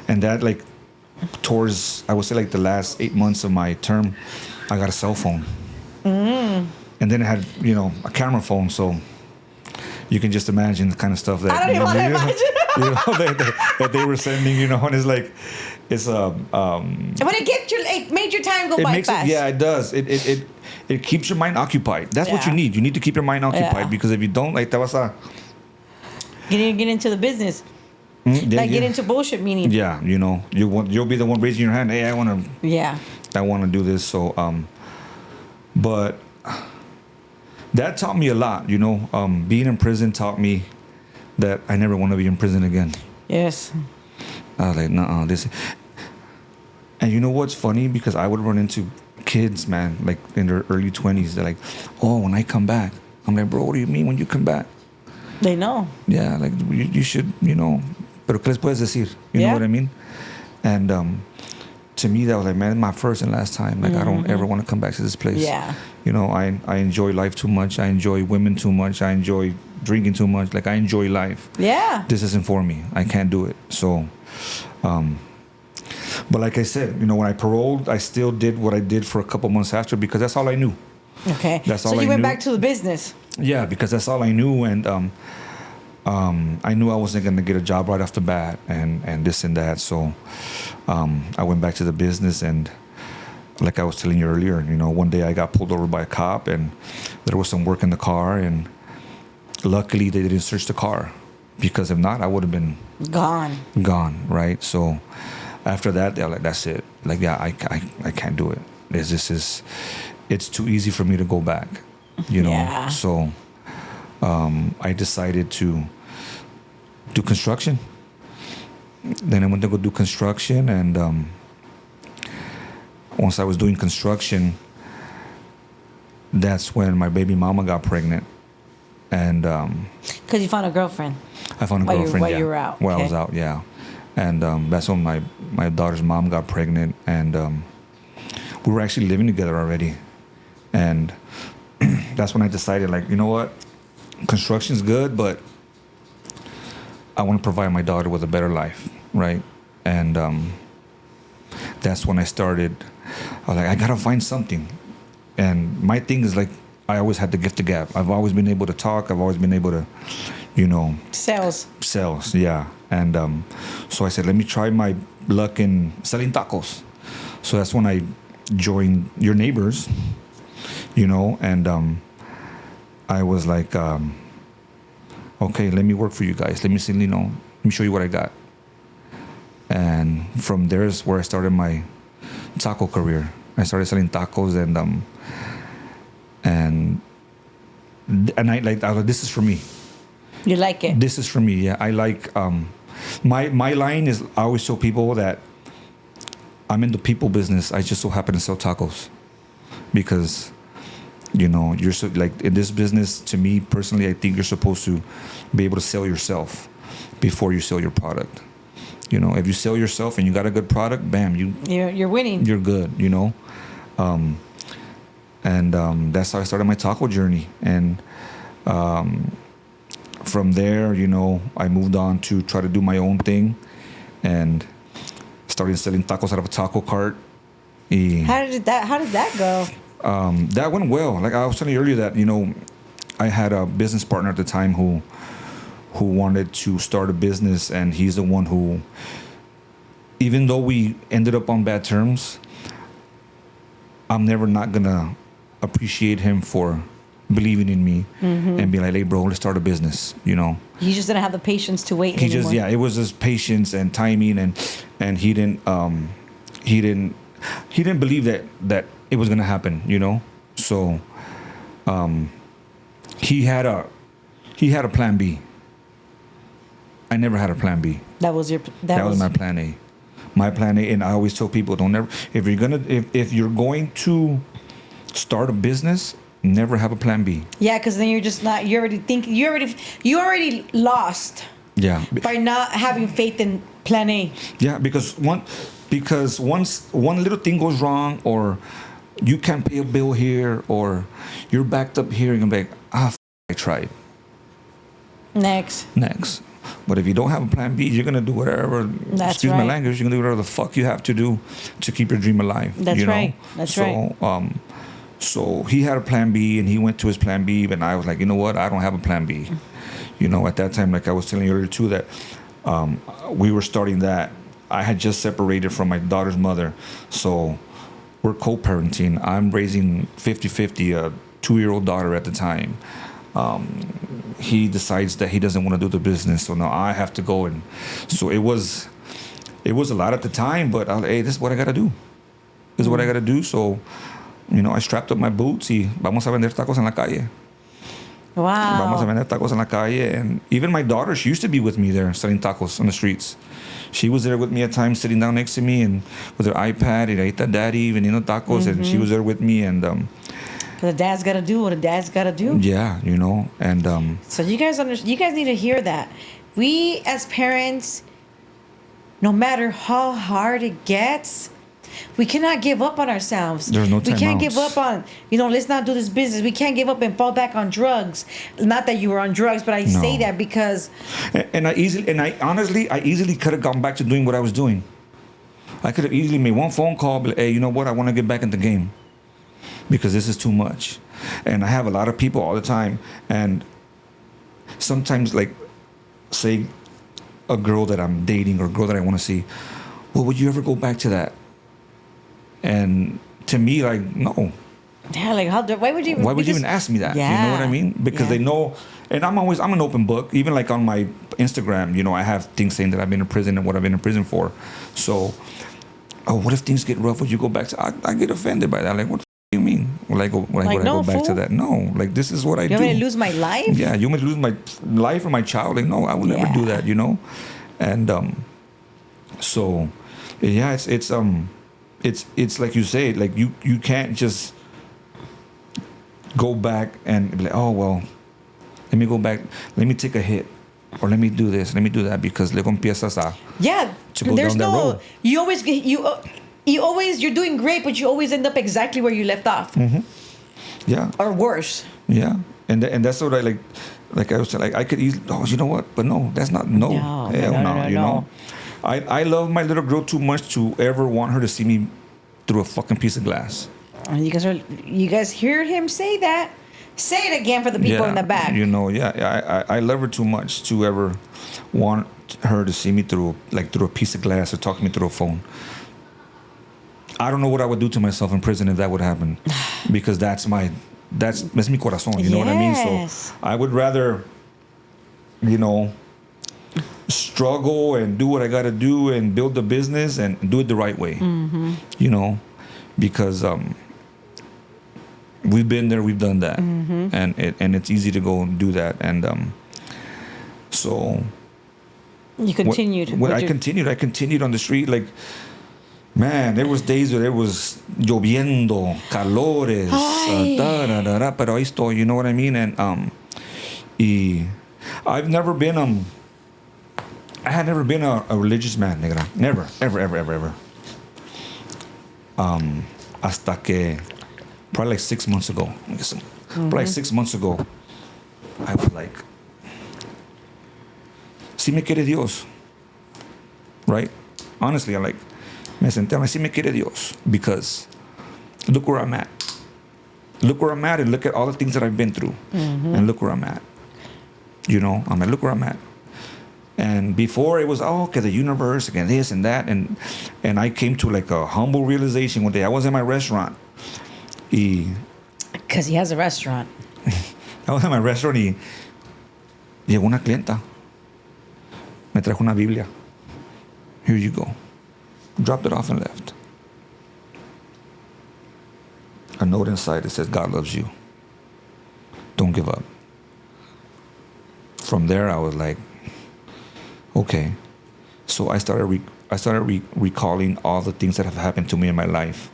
and that, like, towards, I would say, like the last 8 months of my term, I got a cell phone, and then I had a camera phone, so you can just imagine the kind of stuff that I don't even want to imagine. that they were sending, and it's like, it's But it made your time go by fast. it does. It keeps your mind occupied. That's what you Yeah. need. You need to keep your mind occupied, Yeah. because if you don't, like, te vas a Get into the business. Get into bullshit meaning. Yeah, you'll be the one raising your hand. Hey, I want to do this. So, but that taught me a lot. Being in prison taught me that I never want to be in prison again. Yes. I was like, nah, this. And you know what's funny? Because I would run into kids, man, like in their early 20s. They're like, oh, when I come back. I'm like, bro, what do you mean when you come back? They know. Yeah, like you should, pero ¿qué les puedes decir? You know what I mean? And to me, that was like, man, my first and last time. Like, I don't ever want to come back to this place. Yeah. I enjoy life too much. I enjoy women too much. I enjoy drinking too much. Like, I enjoy life. Yeah. This isn't for me. I can't do it. So, but like I said, when I paroled, I still did what I did for a couple months after, because that's all I knew. Okay. That's all so I you went knew. back to the business. Yeah, because that's all I knew, and I knew I wasn't going to get a job right off the bat, and this and that. So I went back to the business, and like I was telling you earlier, one day I got pulled over by a cop, and there was some work in the car, and luckily they didn't search the car, because if not, I would have been Gone. gone, right? So after that, they're like, that's it. Like, yeah, I can't do it. It's too easy for me to go back, you know. Yeah. So I decided to do construction. Then I went to go do construction, and once I was doing construction, that's when my baby mama got pregnant, and Because you found a girlfriend. I found a While you- girlfriend. while yeah, you were out, While I okay. was out, yeah. And that's when my daughter's mom got pregnant, and we were actually living together already. And that's when I decided, like, you know what, construction's good, but I want to provide my daughter with a better life, right? And that's when I started. I was like, I gotta find something. And my thing is, like, I always had the gift of gab. I've always been able to talk. I've always been able to, you know, Sales. yeah. And so I said, let me try my luck in selling tacos. So that's when I joined Your Neighbors, you know, and I was like, okay, let me work for you guys. Let me see, you know, let me show you what I got. And from there is where I started my taco career. I started selling tacos, and I like, I was like, this is for me. You like it. This is for me. Yeah, I like. My line is, I always tell people that I'm in the people business. I just so happen to sell tacos, because, you know, you're so, like, in this business. To me personally, I think you're supposed to be able to sell yourself before you sell your product. You know, if you sell yourself and you got a good product, bam, You're winning. you're good. You know, and that's how I started my taco journey. And from there, you know, I moved on to try to do my own thing, and started selling tacos out of a taco cart. How did that go? That went well. Like I was telling you earlier, that, you know, I had a business partner at the time who wanted to start a business, and he's the one who, even though we ended up on bad terms, I'm never not gonna appreciate him for believing in me and be like, hey bro, let's start a business, you know. You just didn't have the patience to wait He anymore. just, yeah, it was just patience and timing, and he didn't believe that it was gonna happen, you know. So he had a plan B. I never had a plan B. That was My plan A. My plan A, and I always tell people, don't never, if you're going to start a business, never have a plan B. Yeah, because then you're just not. You already lost Yeah. by not having faith in plan A. Yeah, because once one little thing goes wrong, or you can't pay a bill here, or you're backed up here, and you're like, I tried. Next. But if you don't have a plan B, you're gonna do whatever. That's excuse my right. language. You're gonna do whatever the fuck you have to do to keep your dream alive. That's you know? right. That's right. So he had a plan B, and he went to his plan B, and I was like, you know what? I don't have a plan B. You know, at that time, like I was telling you earlier too, that we were starting that. I had just separated from my daughter's mother, so we're co-parenting. I'm raising 50-50 a 2-year-old daughter at the time. He decides that he doesn't want to do the business, so now I have to go. And so it was a lot at the time, but hey, this is what I gotta do. This is what I gotta do. So, you know, I strapped up my boots y vamos a vender tacos en la calle. Vamos a Wow. vender tacos en la calle. And even my daughter, she used to be with me there selling tacos on the streets. She was there with me at times, sitting down next to me and with her iPad, and ahí está daddy vendiendo tacos, and she was there with me. And Because the dad's got to do what a dad's got to do. yeah, you know, and So you guys need to hear that. We as parents, no matter how hard it gets, we cannot give up on ourselves. There's no We can't timeouts. give up on, let's not do this business. We can't give up and fall back on drugs. Not that you were on drugs, but I say No. that because I honestly could have gone back to doing what I was doing. I could have easily made one phone call, but hey, you know what? I want to get back in the game because this is too much. And I have a lot of people all the time, and sometimes, like, say a girl that I'm dating or a girl that I want to see, well, would you ever go back to that? And to me, like, no. yeah, like why would you? Why would you because- even ask me that? You Yeah. know what I mean? Because Yeah. they know, and I'm an open book. Even like on my Instagram, you know, I have things saying that I've been in prison and what I've been in prison for. So oh, what if things get rough? Would you go back to? I get offended by that. Like, what do you mean? Would I Like, no, go back to fool. that? No, like this is what I You do. want me to lose my life? Yeah, you want me to lose my life or my child? Like, no, I would never do Yeah. that. You know, and so yeah, it's like you say, like you can't just go back and be like, oh well, let me go back, let me take a hit, or let me do this, let me do that, because luego empiezas a Yeah, to go there's down that no. road. You always you're doing great, but you always end up exactly where you left off, Yeah, or worse. yeah, and that's what I like. Like I was like, I could easily, oh, you know what? But no, that's not, no, No, hell no, no, no, you no. know. I love my little girl too much to ever want her to see me through a fucking piece of glass. And you guys heard him say that. Say it again for the people in the back. You know, I love her too much to ever want her to see me through a piece of glass or talk to me through a phone. I don't know what I would do to myself in prison if that would happen, because that's mi corazón. You know what I mean? Yes. So I would rather, you know, struggle and do what I got to do and build the business and do it the right way. You know, because we've been there, we've done that, and it's easy to go and do that, and so You continued. When I continued on the street, like, man, there was days where it was lloviendo, calores, pero ahí estoy, you know what I mean? And I've never been I had never been a religious man, negra. Never, ever. Hasta que probably like 6 months ago. Probably like 6 months ago, I was like, si me quiere Dios, right? Honestly, I like, me senté, I'm like, si me quiere Dios, because look where I'm at. Look where I'm at, and look at all the things that I've been through, and look where I'm at. You know, I'm like, look where I'm at. And before it was, oh, okay, the universe, again, this and that, and I came to like a humble realization one day. I was in my restaurant. Because he has a restaurant. I was in my restaurant y llegó una clienta. Me trajo una Biblia. Here you go. Dropped it off and left. A note inside that says, God loves you. Don't give up. From there, I was like, okay. So I started recalling all the things that have happened to me in my life,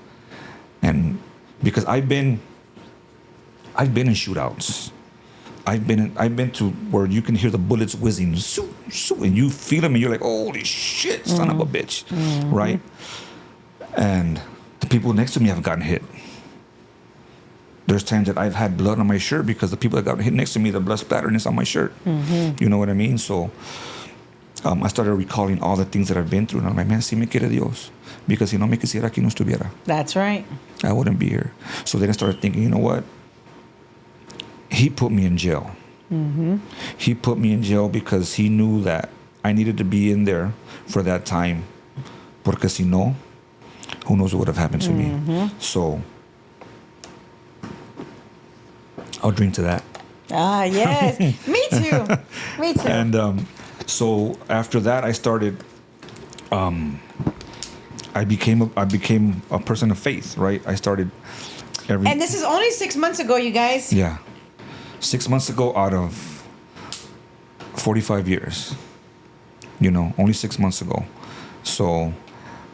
and because I've been in shootouts. I've been to where you can hear the bullets whizzing, and you feel them, and you're like, holy shit, son of a bitch, right? And the people next to me have gotten hit. There's times that I've had blood on my shirt because the people that got hit next to me, the blood splattering is on my shirt. You know what I mean? So I started recalling all the things that I've been through, and I'm like, man, si me quiere Dios, because si no me quisiera, aquí no estuviera. That's right. I wouldn't be here. So then I started thinking, you know what? He put me in jail. He put me in jail because he knew that I needed to be in there for that time. Porque si no, who knows what would have happened to me. So I'll drink to that. Ah, yes. Me too. Me too. And so after that, I started. I became a person of faith, right? I started And this is only 6 months ago, you guys. Yeah. 6 months ago out of 45 years. You know, only 6 months ago. So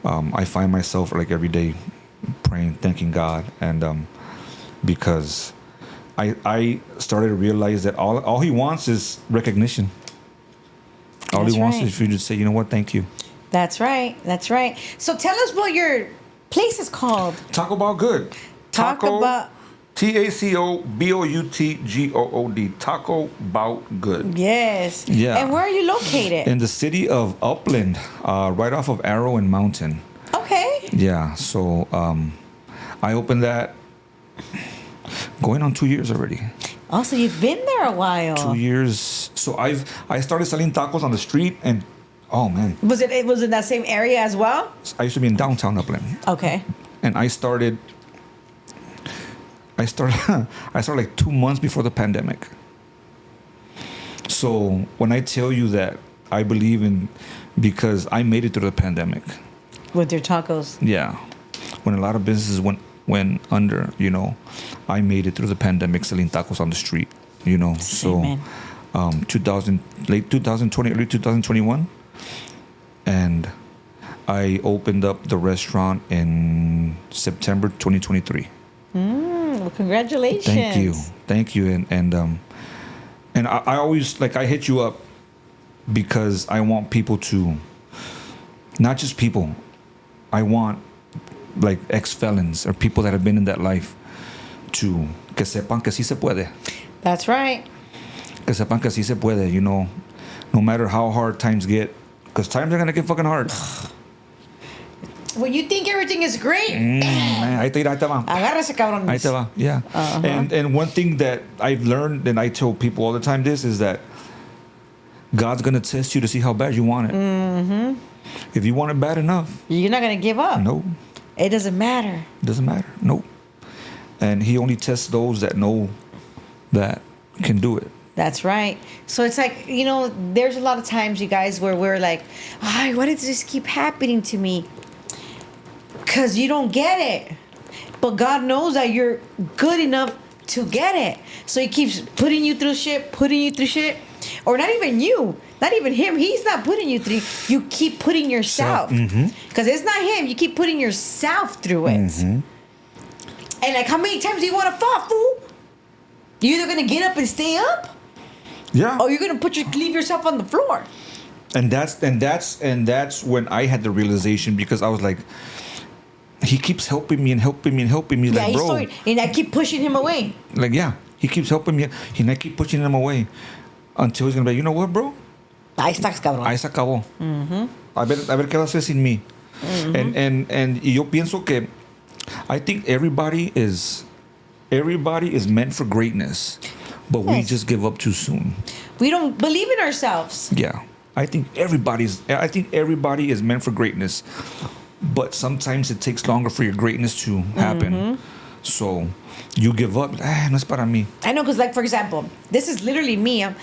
I find myself like every day praying, thanking God, and because I started to realize that all he wants is recognition. All That's he wants right. is for you to say, you know what, thank you. That's right. That's right. So tell us what your place is called. Taco Bout Good. Taco Bout. TACOBOUTGOOD. Taco Bout Good. Yes. Yeah. And where are you located? In the city of Upland, right off of Arrow and Mountain. Okay. Yeah, so I opened that going on 2 years already. Also, you've been there a while. 2 years. So I started selling tacos on the street, and oh man, Was it in that same area as well? I used to be in downtown Upland, Okay. and I started like 2 months before the pandemic. So when I tell you that I believe in, because I made it through the pandemic. With your tacos. Yeah. When a lot of businesses went under, you know, I made it through the pandemic selling tacos on the street, you know. Amen. So, late 2020, early 2021, and I opened up the restaurant in September 2023. Well, congratulations. Thank you, and I always I hit you up because I want people to, not just people, I want like ex-felons or people that have been in that life to que sepan que sí se puede. That's right. Que sepan que sí se puede, you know, no matter how hard times get, because times are gonna get fucking hard. When you think everything is great, Man, ahí te va. agárrese, cabrón. Ahí te va, yeah. And one thing that I've learned, and I tell people all the time this, is that God's gonna test you to see how bad you want it. Mm-hmm. If you want it bad enough, You're not going to give up. no, It doesn't matter. doesn't matter, no. And He only tests those that know that can do it. That's right. So it's like, you know, there's a lot of times, you guys, where we're like, why does this keep happening to me? Because you don't get it. But God knows that you're good enough to get it. So He keeps putting you through shit. Or not even you. Not even Him. He's not putting you through. You keep putting yourself. Because it's not Him. You keep putting yourself through it. And like, how many times do you want to fall, fool? You're either going to get up and stay up, Yeah. or you're going to leave yourself on the floor. And that's when I had the realization, because I was like, He keeps helping me and helping me and helping me. Yeah, Like, bro, and I keep pushing Him away. like, yeah, He keeps helping me, and I keep pushing him away until He's gonna be like, you know what, bro? Ahí estás, cabrón. Ahí se acabó. A ver qué va a hacer sin mí. And yo pienso que I think everybody is meant for greatness, but we Yes. just give up too soon. We don't believe in ourselves. Yeah. I think everybody is meant for greatness, but sometimes it takes longer for your greatness to happen. So you give up. No es para mí. I know, because, like, for example, this is literally me. I'm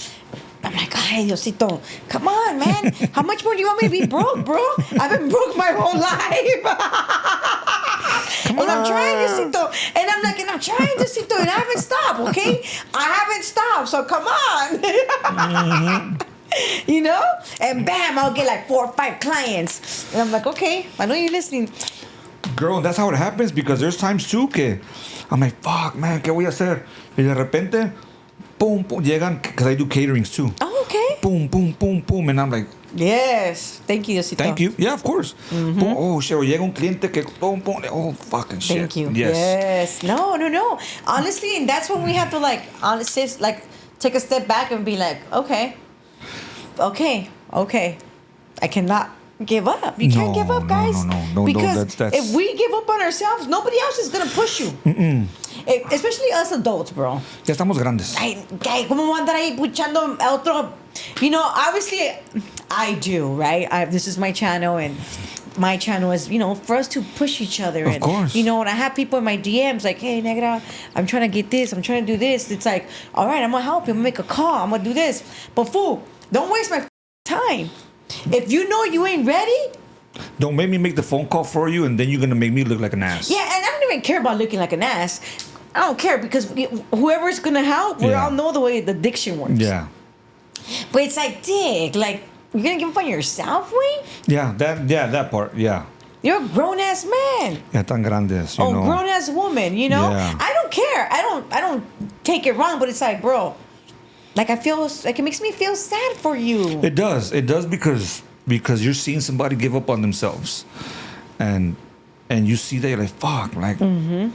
like, ay, Diosito, come on, man. How much more do you want me to be broke, bro? I've been broke my whole life. And I'm trying, Diosito. And I'm trying, Diosito, and I haven't stopped, okay? I haven't stopped, so come on. You know? And bam, I'll get like 4 or 5 clients. And I'm like, okay, I know you're listening. Girl, that's how it happens, because there's times too que I'm like, fuck, man, ¿qué voy a hacer? Y de repente, boom, boom, llegan, because I do caterings too. Oh, okay. Boom, boom, boom, boom. And I'm like, Yes. Thank you, Diosito. thank you. Yeah, of course. Boom, oh, shit. O llega un cliente que, boom, boom. Oh, fucking shit. Thank you. Yes. No. Honestly, and that's when we have to, like, honestly, like, take a step back and be like, okay. I cannot give up. You can't give up, guys. No, because that's if we give up on ourselves, nobody else is gonna push you. Especially us adults, bro. Ya estamos grandes. Ay, ¿cómo voy a andar ahí puchando a otro? You know, obviously, I do, right? This is my channel, and my channel is, you know, for us to push each other. Of course. You know, and I have people in my DMs like, hey, Negra, I'm trying to get this. I'm trying to do this. It's like, all right, I'm going to help you. I'm going to make a call. I'm going to do this. But, fool, don't waste my time. If you know you ain't ready. Don't make me make the phone call for you, and then you're going to make me look like an ass. Yeah, and I don't even care about looking like an ass. I don't care, because whoever's going to help, we all know the way the diction works. Yeah. But it's like, dick, like, you're going to give up on yourself, Wayne? Yeah, that part, yeah. You're a grown-ass man. Ya tan grandes, you know. Grown-ass woman, you know? Yeah. I don't care. I don't take it wrong, but it's like, bro, like, I feel, like, it makes me feel sad for you. It does because you're seeing somebody give up on themselves. And you see that, you're like, fuck, like. And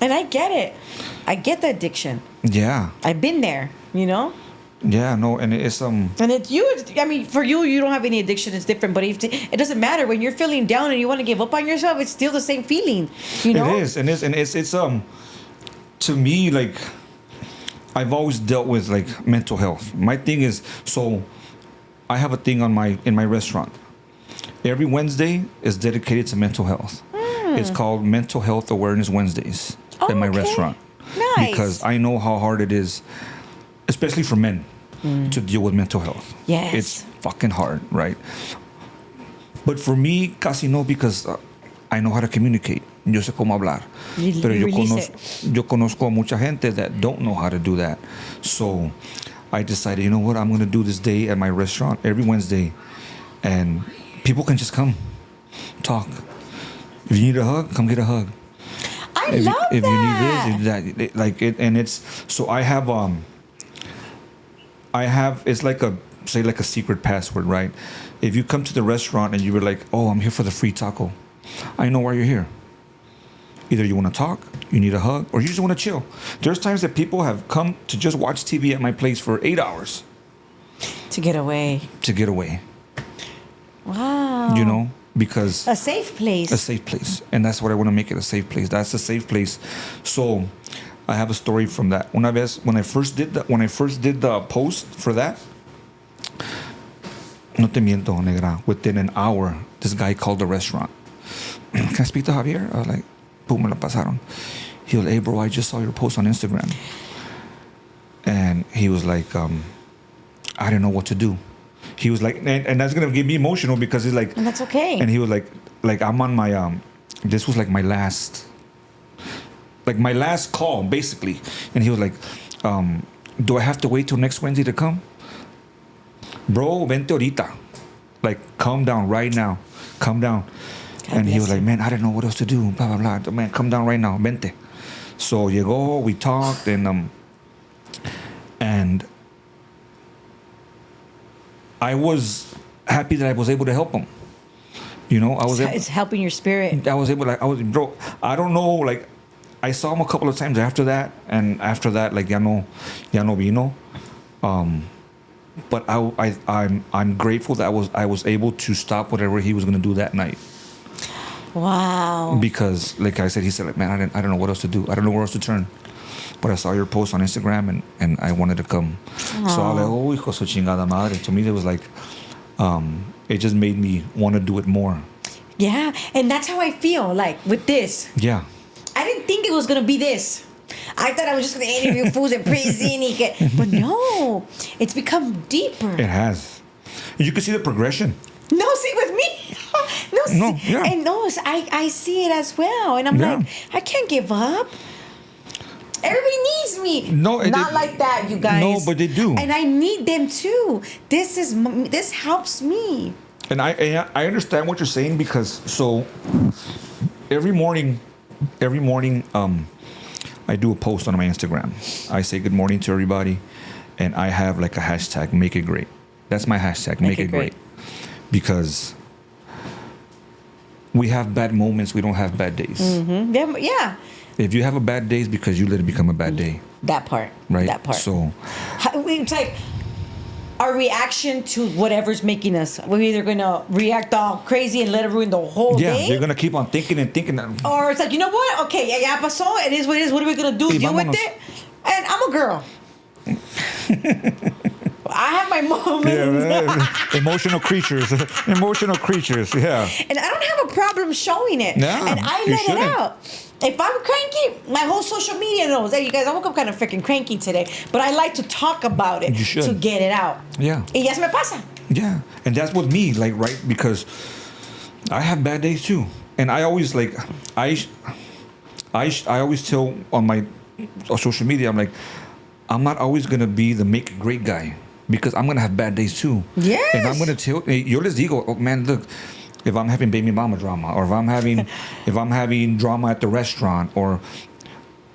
I get it. I get the addiction. Yeah. I've been there, you know? Yeah, no, and it's And it's you. I mean, for you, you don't have any addiction. It's different. But it doesn't matter when you're feeling down and you want to give up on yourself. It's still the same feeling. You know. It is, and it's to me, like, I've always dealt with like mental health. My thing is, so I have a thing in my restaurant. Every Wednesday is dedicated to mental health. It's called Mental Health Awareness Wednesdays in my restaurant. Nice. Because I know how hard it is, especially for men, to deal with mental health. Yes. It's fucking hard, right? But for me, casi no, because I know how to communicate. Yo sé cómo hablar. You Pero release yo conozco a mucha gente that don't know how to do that. So I decided, you know what, I'm going to do this day at my restaurant every Wednesday. And people can just come, talk. If you need a hug, come get a hug. I love that. If you need this, like it, and it's so I have it's like a secret password, right? If you come to the restaurant and you were like, oh, I'm here for the free taco, I know why you're here. Either you want to talk, you need a hug, or you just want to chill. There's times that people have come to just watch TV at my place for 8 hours. To get away. Wow. You know, because a safe place. A safe place. And that's what I want to make it, a safe place. That's a safe place. So I have a story from that. When I first did the post for that, no te miento, negra, within an hour, this guy called the restaurant. Can I speak to Javier? I was like, boom, me la pasaron. He was like, hey, bro, I just saw your post on Instagram. And he was like, I didn't know what to do. He was like, and that's going to get me emotional because he's like... And that's okay. And he was like I'm on my... this was like my last call, basically. And he was like, do I have to wait till next Wednesday to come? Bro, vente ahorita. Like, calm down right now. Calm down. God and he was bless like, man, I didn't know what else to do. Blah, blah, blah. Man, come down right now. Vente. So llegó, we talked, and I was happy that I was able to help him. You know, It's helping your spirit. Bro, I don't know, like, I saw him a couple of times after that, and after that, like, ya no vino. But I'm grateful that I was able to stop whatever he was gonna do that night. Wow. Because, like I said, he said, like, man, I don't know what else to do. I don't know where else to turn. But I saw your post on Instagram and I wanted to come. Aww. So I was like, oh, hijo su chingada madre. To me, it was like, it just made me want to do it more. Yeah, and that's how I feel, like, with this. Yeah. I didn't think it was going to be this. I thought I was just going to interview fools in prison. But no, it's become deeper. It has. You can see the progression. No, see, with me. Yeah. And I see it as well. And I'm like, I can't give up. Everybody needs me. Not like that, you guys. No, but they do. And I need them too. This helps me. And I understand what you're saying because so every morning, I do a post on my Instagram. I say good morning to everybody, and I have like a hashtag, make it great. That's my hashtag, make it great. Because we have bad moments, we don't have bad days. Mm-hmm. Yeah. If you have a bad day, it's because you let it become a bad day. That part. Right? That part. So it's like our reaction to whatever's making us. We're either going to react all crazy and let it ruin the whole day. Yeah, you're going to keep on thinking and thinking. Or it's like, you know what? Okay, ya pasó. It is what it is. What are we going to do? Deal with it? And I'm a girl. I have my moments. Yeah, emotional creatures. Yeah. And I don't have a problem showing it. No, and I let it out. If I'm cranky, my whole social media knows. Hey, you guys, I woke up kind of freaking cranky today. But I like to talk about it to get it out. Yeah. Y ya se me pasa. Yeah. And that's with me, like, right? Because I have bad days too. And I always, like, I always tell on my social media, I'm like, I'm not always going to be the make it great guy. Because I'm going to have bad days too. Yes. And I'm going to tell, yo les digo, oh, man, look, if I'm having baby mama drama, or if I'm having drama at the restaurant, or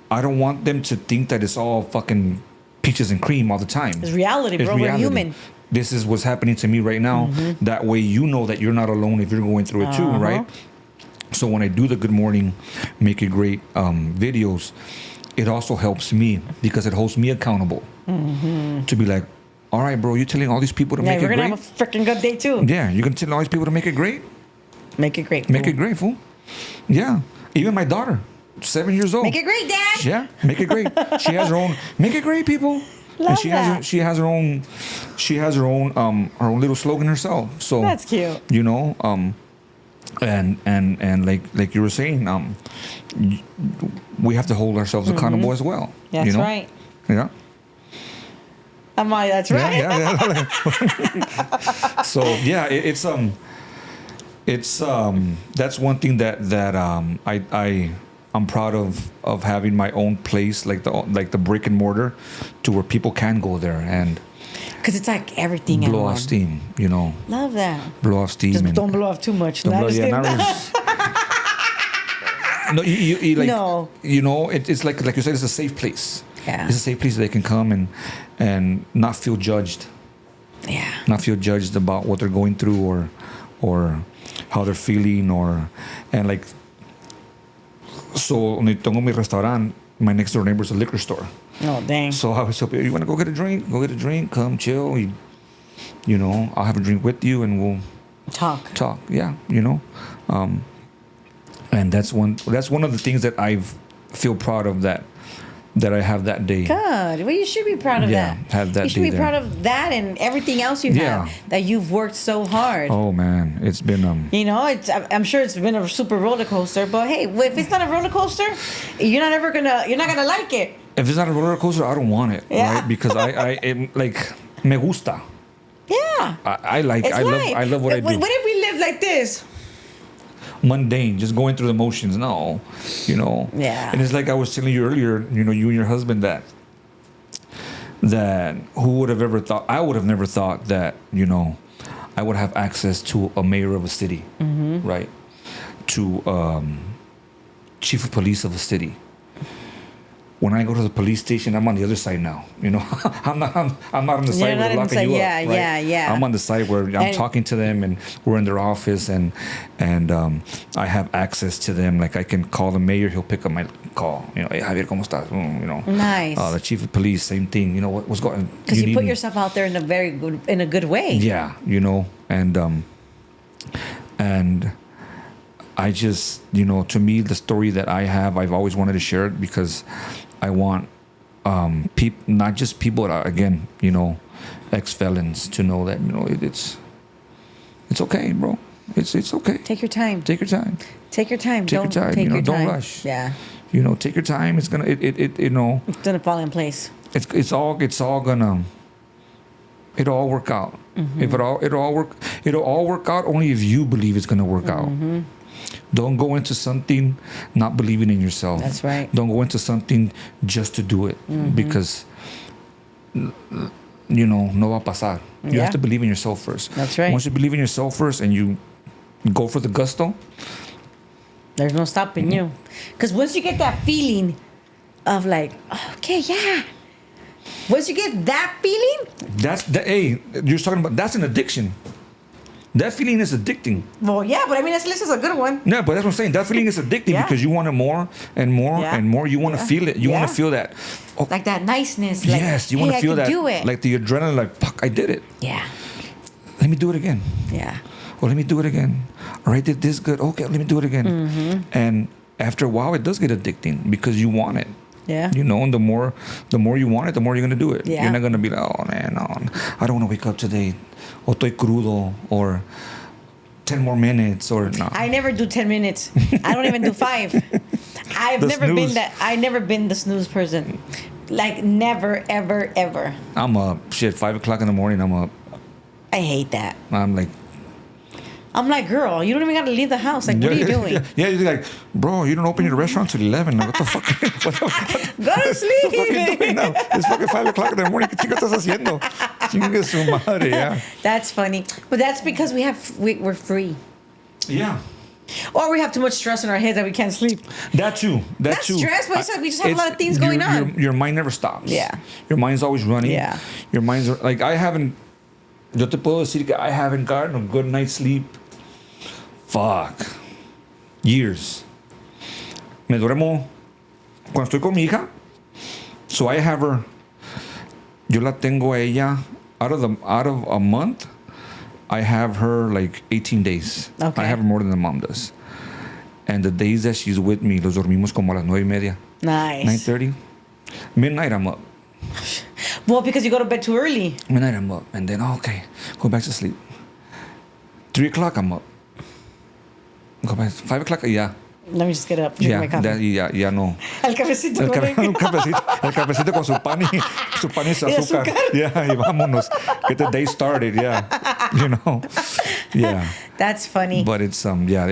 I don't want them to think that it's all fucking peaches and cream all the time. It's reality, bro. We're human. This is what's happening to me right now. Mm-hmm. That way you know that you're not alone if you're going through it too, right? So when I do the Good Morning, Make It Great videos, it also helps me because it holds me accountable to be like, all right, bro, you're telling all these people to make it great? Yeah, we're going to have a freaking good day, too. Yeah, you're going to tell all these people to make it great? Make it great, fool. Make it great, fool. Yeah. Even my daughter, 7 years old. Make it great, Dad. Yeah, make it great. She has her own, make it great, people. Love and she that. has her own little slogan herself. So that's cute. You know, and like you were saying, we have to hold ourselves accountable as well. That's you know? right. Yeah. That's right. Yeah. So yeah, it's it's that's one thing I'm proud of having my own place, like the brick and mortar, to where people can go there and Because it's like everything at blow home. off steam, you know. Love that. Blow off steam. Just and don't blow off too much. don't No, blow- just yeah, kidding. not really- no, you like, No. you know, it's like you said, it's a safe place. Yeah. It's a safe place that they can come and not feel judged. Yeah. Not feel judged about what they're going through or how they're feeling and like. So, tengo mi restaurant. My next door neighbor's a liquor store. Oh, dang. So I was hoping, you want to go get a drink? Go get a drink. Come chill. You know, I'll have a drink with you and we'll Talk. Yeah, you know. And that's one of the things that I feel proud of that I have that day. Good. Well, you should be proud of Yeah, that. have that You should day be there. proud of that and everything else you Yeah. have that you've worked so hard. Oh man, it's been You know, I'm sure it's been a super roller coaster, but hey, if it's not a roller coaster, you're not gonna like it. if it's not a roller coaster, I don't want it, Yeah. right? Because I am like me gusta. Yeah. I like It's life. I love what I do. What if we live like this? Mundane, just going through the motions. No, you know. Yeah. And it's like I was telling you earlier, you know, you and your husband that who would have ever thought? I would have never thought that, you know, I would have access to a mayor of a city, right? To chief of police of a city. When I go to the police station, I'm on the other side now. You know, I'm not on the side You're where not they're in the locking side, you yeah, up. Right? yeah. I'm on the side where I'm And- talking to them, and we're in their office, and I have access to them. Like I can call the mayor, he'll pick up my call. You know, hey Javier, ¿cómo estás? You know, Nice. The chief of police, same thing. You know what's going? Because you need put me? yourself out there in a good way. Yeah, you know, and I just, you know, to me, the story that I have, I've always wanted to share it because I want not just people that are, again, you know, ex-felons to know that, you know, it's okay, bro. It's okay. Take your time. Take your time. Take your time. Take your Don't time. take You know, your don't time. rush. Yeah. You know, take your time. It's gonna, you know, It's gonna fall in place. it's all gonna, it'll all work out. If it'll all work out only if you believe it's gonna work out. Don't go into something not believing in yourself. That's right. Don't go into something just to do it because, you know, no va a pasar. You Yeah. have to believe in yourself first. That's right. Once you believe in yourself first and you go for the gusto, There's no stopping you. Because once you get that feeling of like, okay, yeah. Once you get that feeling, hey, you're talking about, that's an addiction. That feeling is addicting. well, yeah, but I mean, this is a good one. No, but that's what I'm saying. That feeling is addicting Yeah. because you want it more and more Yeah. and more. You want to Yeah. feel it. You want Yeah. to feel that. Oh, Like that niceness. Like, yes, you hey, want to I feel can that. do it. Like the adrenaline, like, fuck, I did it. Yeah. Let me do it again. Yeah. Well, let me do it again. All right, did this good. Okay, let me do it again. And after a while, it does get addicting because you want it. Yeah. You know, and the more you want it, the more you're gonna do it. Yeah. You're not gonna be like, oh man, no, I don't want to wake up today, o estoy crudo, or 10 more minutes, or no. I never do 10 minutes. I don't even do 5. I've The never been snooze. that. I never been the snooze person. Like never, ever, ever. I'm up. Shit, 5 o'clock in the morning. I'm up. I hate that. I'm like, girl, you don't even got to leave the house. Like, what are you doing? Yeah, you're like, bro, you don't open your restaurant till 11. Like, what the fuck? what Go to the fuck you sleep. doing now? It's fucking 5 o'clock in the morning. ¿Qué estás haciendo? Chingue su madre, yeah. That's funny. But that's because we're free. Yeah. Or we have too much stress in our heads that we can't sleep. That too. Not stress, but we just have a lot of things going on. Your mind never stops. Yeah. Your mind's always running. Yeah. Your mind's like, yo te puedo decir que I haven't gotten a good night's sleep. Fuck. Years. Me duermo cuando estoy con mi hija. So I have her. Yo la tengo a ella out of a month. I have her like 18 days. Okay. I have her more than the mom does. And the days that she's with me, los dormimos como a las 9:30. Nice. 9:30. Midnight, I'm up. Well, because you go to bed too early. Midnight, I'm up. And then, okay, go back to sleep. 3 o'clock, I'm up. Go back. 5 o'clock, yeah. Let me just get up. Drink Yeah, my coffee. ya no. El cafecito. El, con el cafecito con su pan y su Y azúcar. azúcar. Yeah, y vámonos. Get the day started, yeah. You know. Yeah. That's funny. But it's yeah,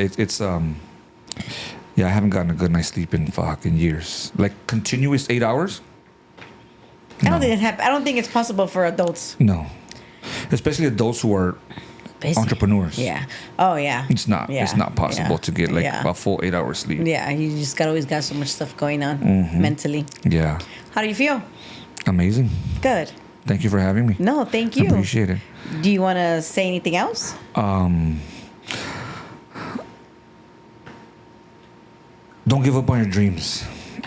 I haven't gotten a good night's sleep in fucking years. Like continuous 8 hours. I don't think I don't think it's possible for adults. No, especially adults who are Busy. entrepreneurs. Yeah. Oh yeah. It's not. Yeah. It's not possible Yeah. to get like Yeah. a full 8 hours sleep. Yeah, you just always got so much stuff going on mentally. Yeah. How do you feel? Amazing. Good. Thank you for having me. No, thank you. Appreciate it. Do you want to say anything else? Don't give up on your dreams.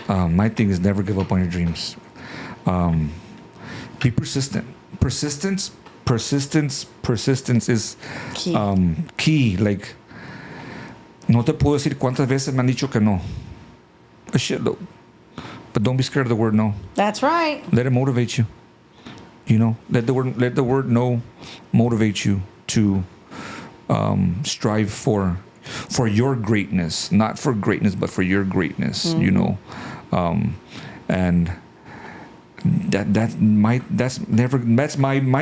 My thing is never give up on your dreams. Be persistent. Persistence is Key. key. Like, no te puedo decir cuántas veces me han dicho que no. A shitload. But don't be scared of the word no. That's right. Let it motivate you. You know, let the word no motivate you to strive for your greatness, not for greatness, but for your greatness. You know, and that's my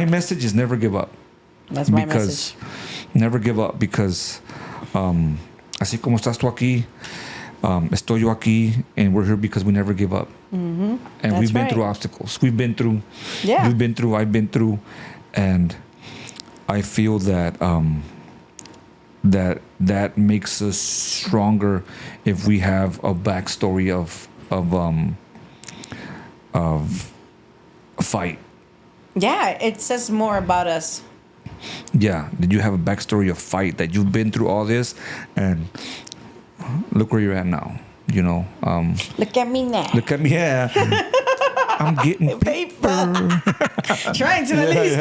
message is never give up. That's my message. Never give up because así como estás tú aquí, estoy yo aquí, and we're here because we never give up. And That's we've been right. through obstacles. I've been through, and I feel that that makes us stronger if we have a backstory of a fight. Yeah, it says more about us. Yeah, did you have a backstory of fight that you've been through all this, and look where you're at now. You know. Look at me now. Look at me, yeah. I'm getting Paper. Trying to at least.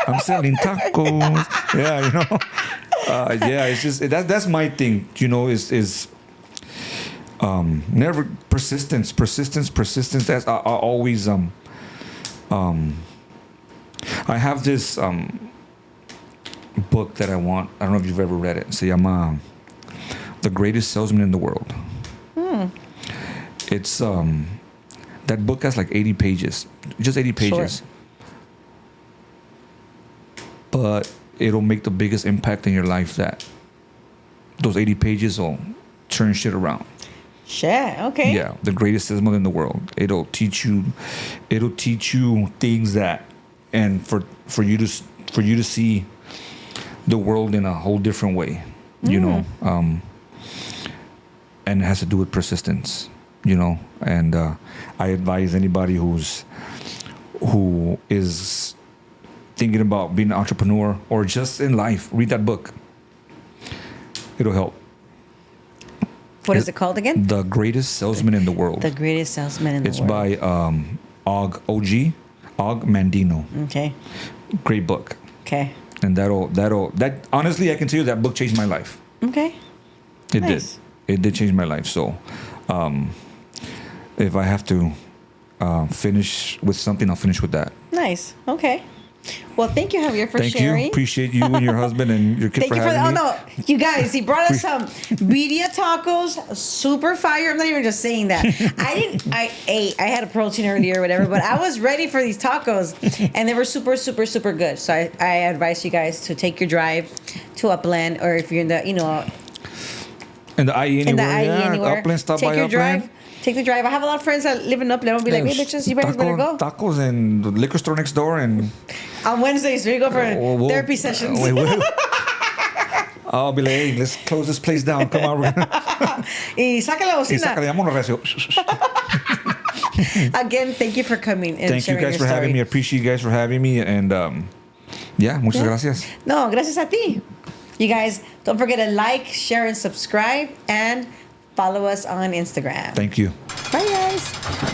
I'm selling tacos. Yeah, you know. Yeah, it's just that's my thing. You know, is never persistence. That's I always I have this book that I want. I don't know if you've ever read it. Se llama The Greatest Salesman in the World. It's that book has like 80 pages, just 80 pages. Sure. But it'll make the biggest impact in your life. That those 80 pages will turn shit around. Shit. Okay. Yeah, the greatest salesman in the world. It'll teach you things that, and for you to see the world in a whole different way. You know, and it has to do with persistence. You know, and I advise anybody who is thinking about being an entrepreneur or just in life, read that book. It'll help. What is it called again? The Greatest Salesman in the World. The Greatest Salesman in the It's World. by Og Mandino. Okay. Great book. Okay. And that honestly, I can tell you that book changed my life. Okay. It Nice. did. It did change my life. So, if I have to finish with something, I'll finish with that. Nice. Okay. Well, thank you, Javier, for Thank sharing. you. Appreciate you and your husband and your kid Thank for you for having that. Oh me. no, you guys! He brought us some birria tacos, super fire. I'm not even just saying that. I had a protein earlier or whatever, but I was ready for these tacos, and they were super, super, super good. So I advise you guys to take your drive to Upland, or if you're in the In the IE anywhere. in the IE anywhere, Upland, stop take by your Upland. drive. Take the drive. I have a lot of friends that live in Upland. I'll be like, hey, bitches, you guys better go. Tacos and the liquor store next door and On Wednesdays, we go for therapy sessions. I'll be like, hey, let's close this place down. Come on. Y saca la Y bocina. sácale, vámonos, recio. Again, thank you for coming and Thank you sharing guys your for story. having me. I appreciate you guys for having me. And muchas gracias. No, gracias a ti. You guys, don't forget to like, share, and subscribe, and follow us on Instagram. Thank you. Bye, guys.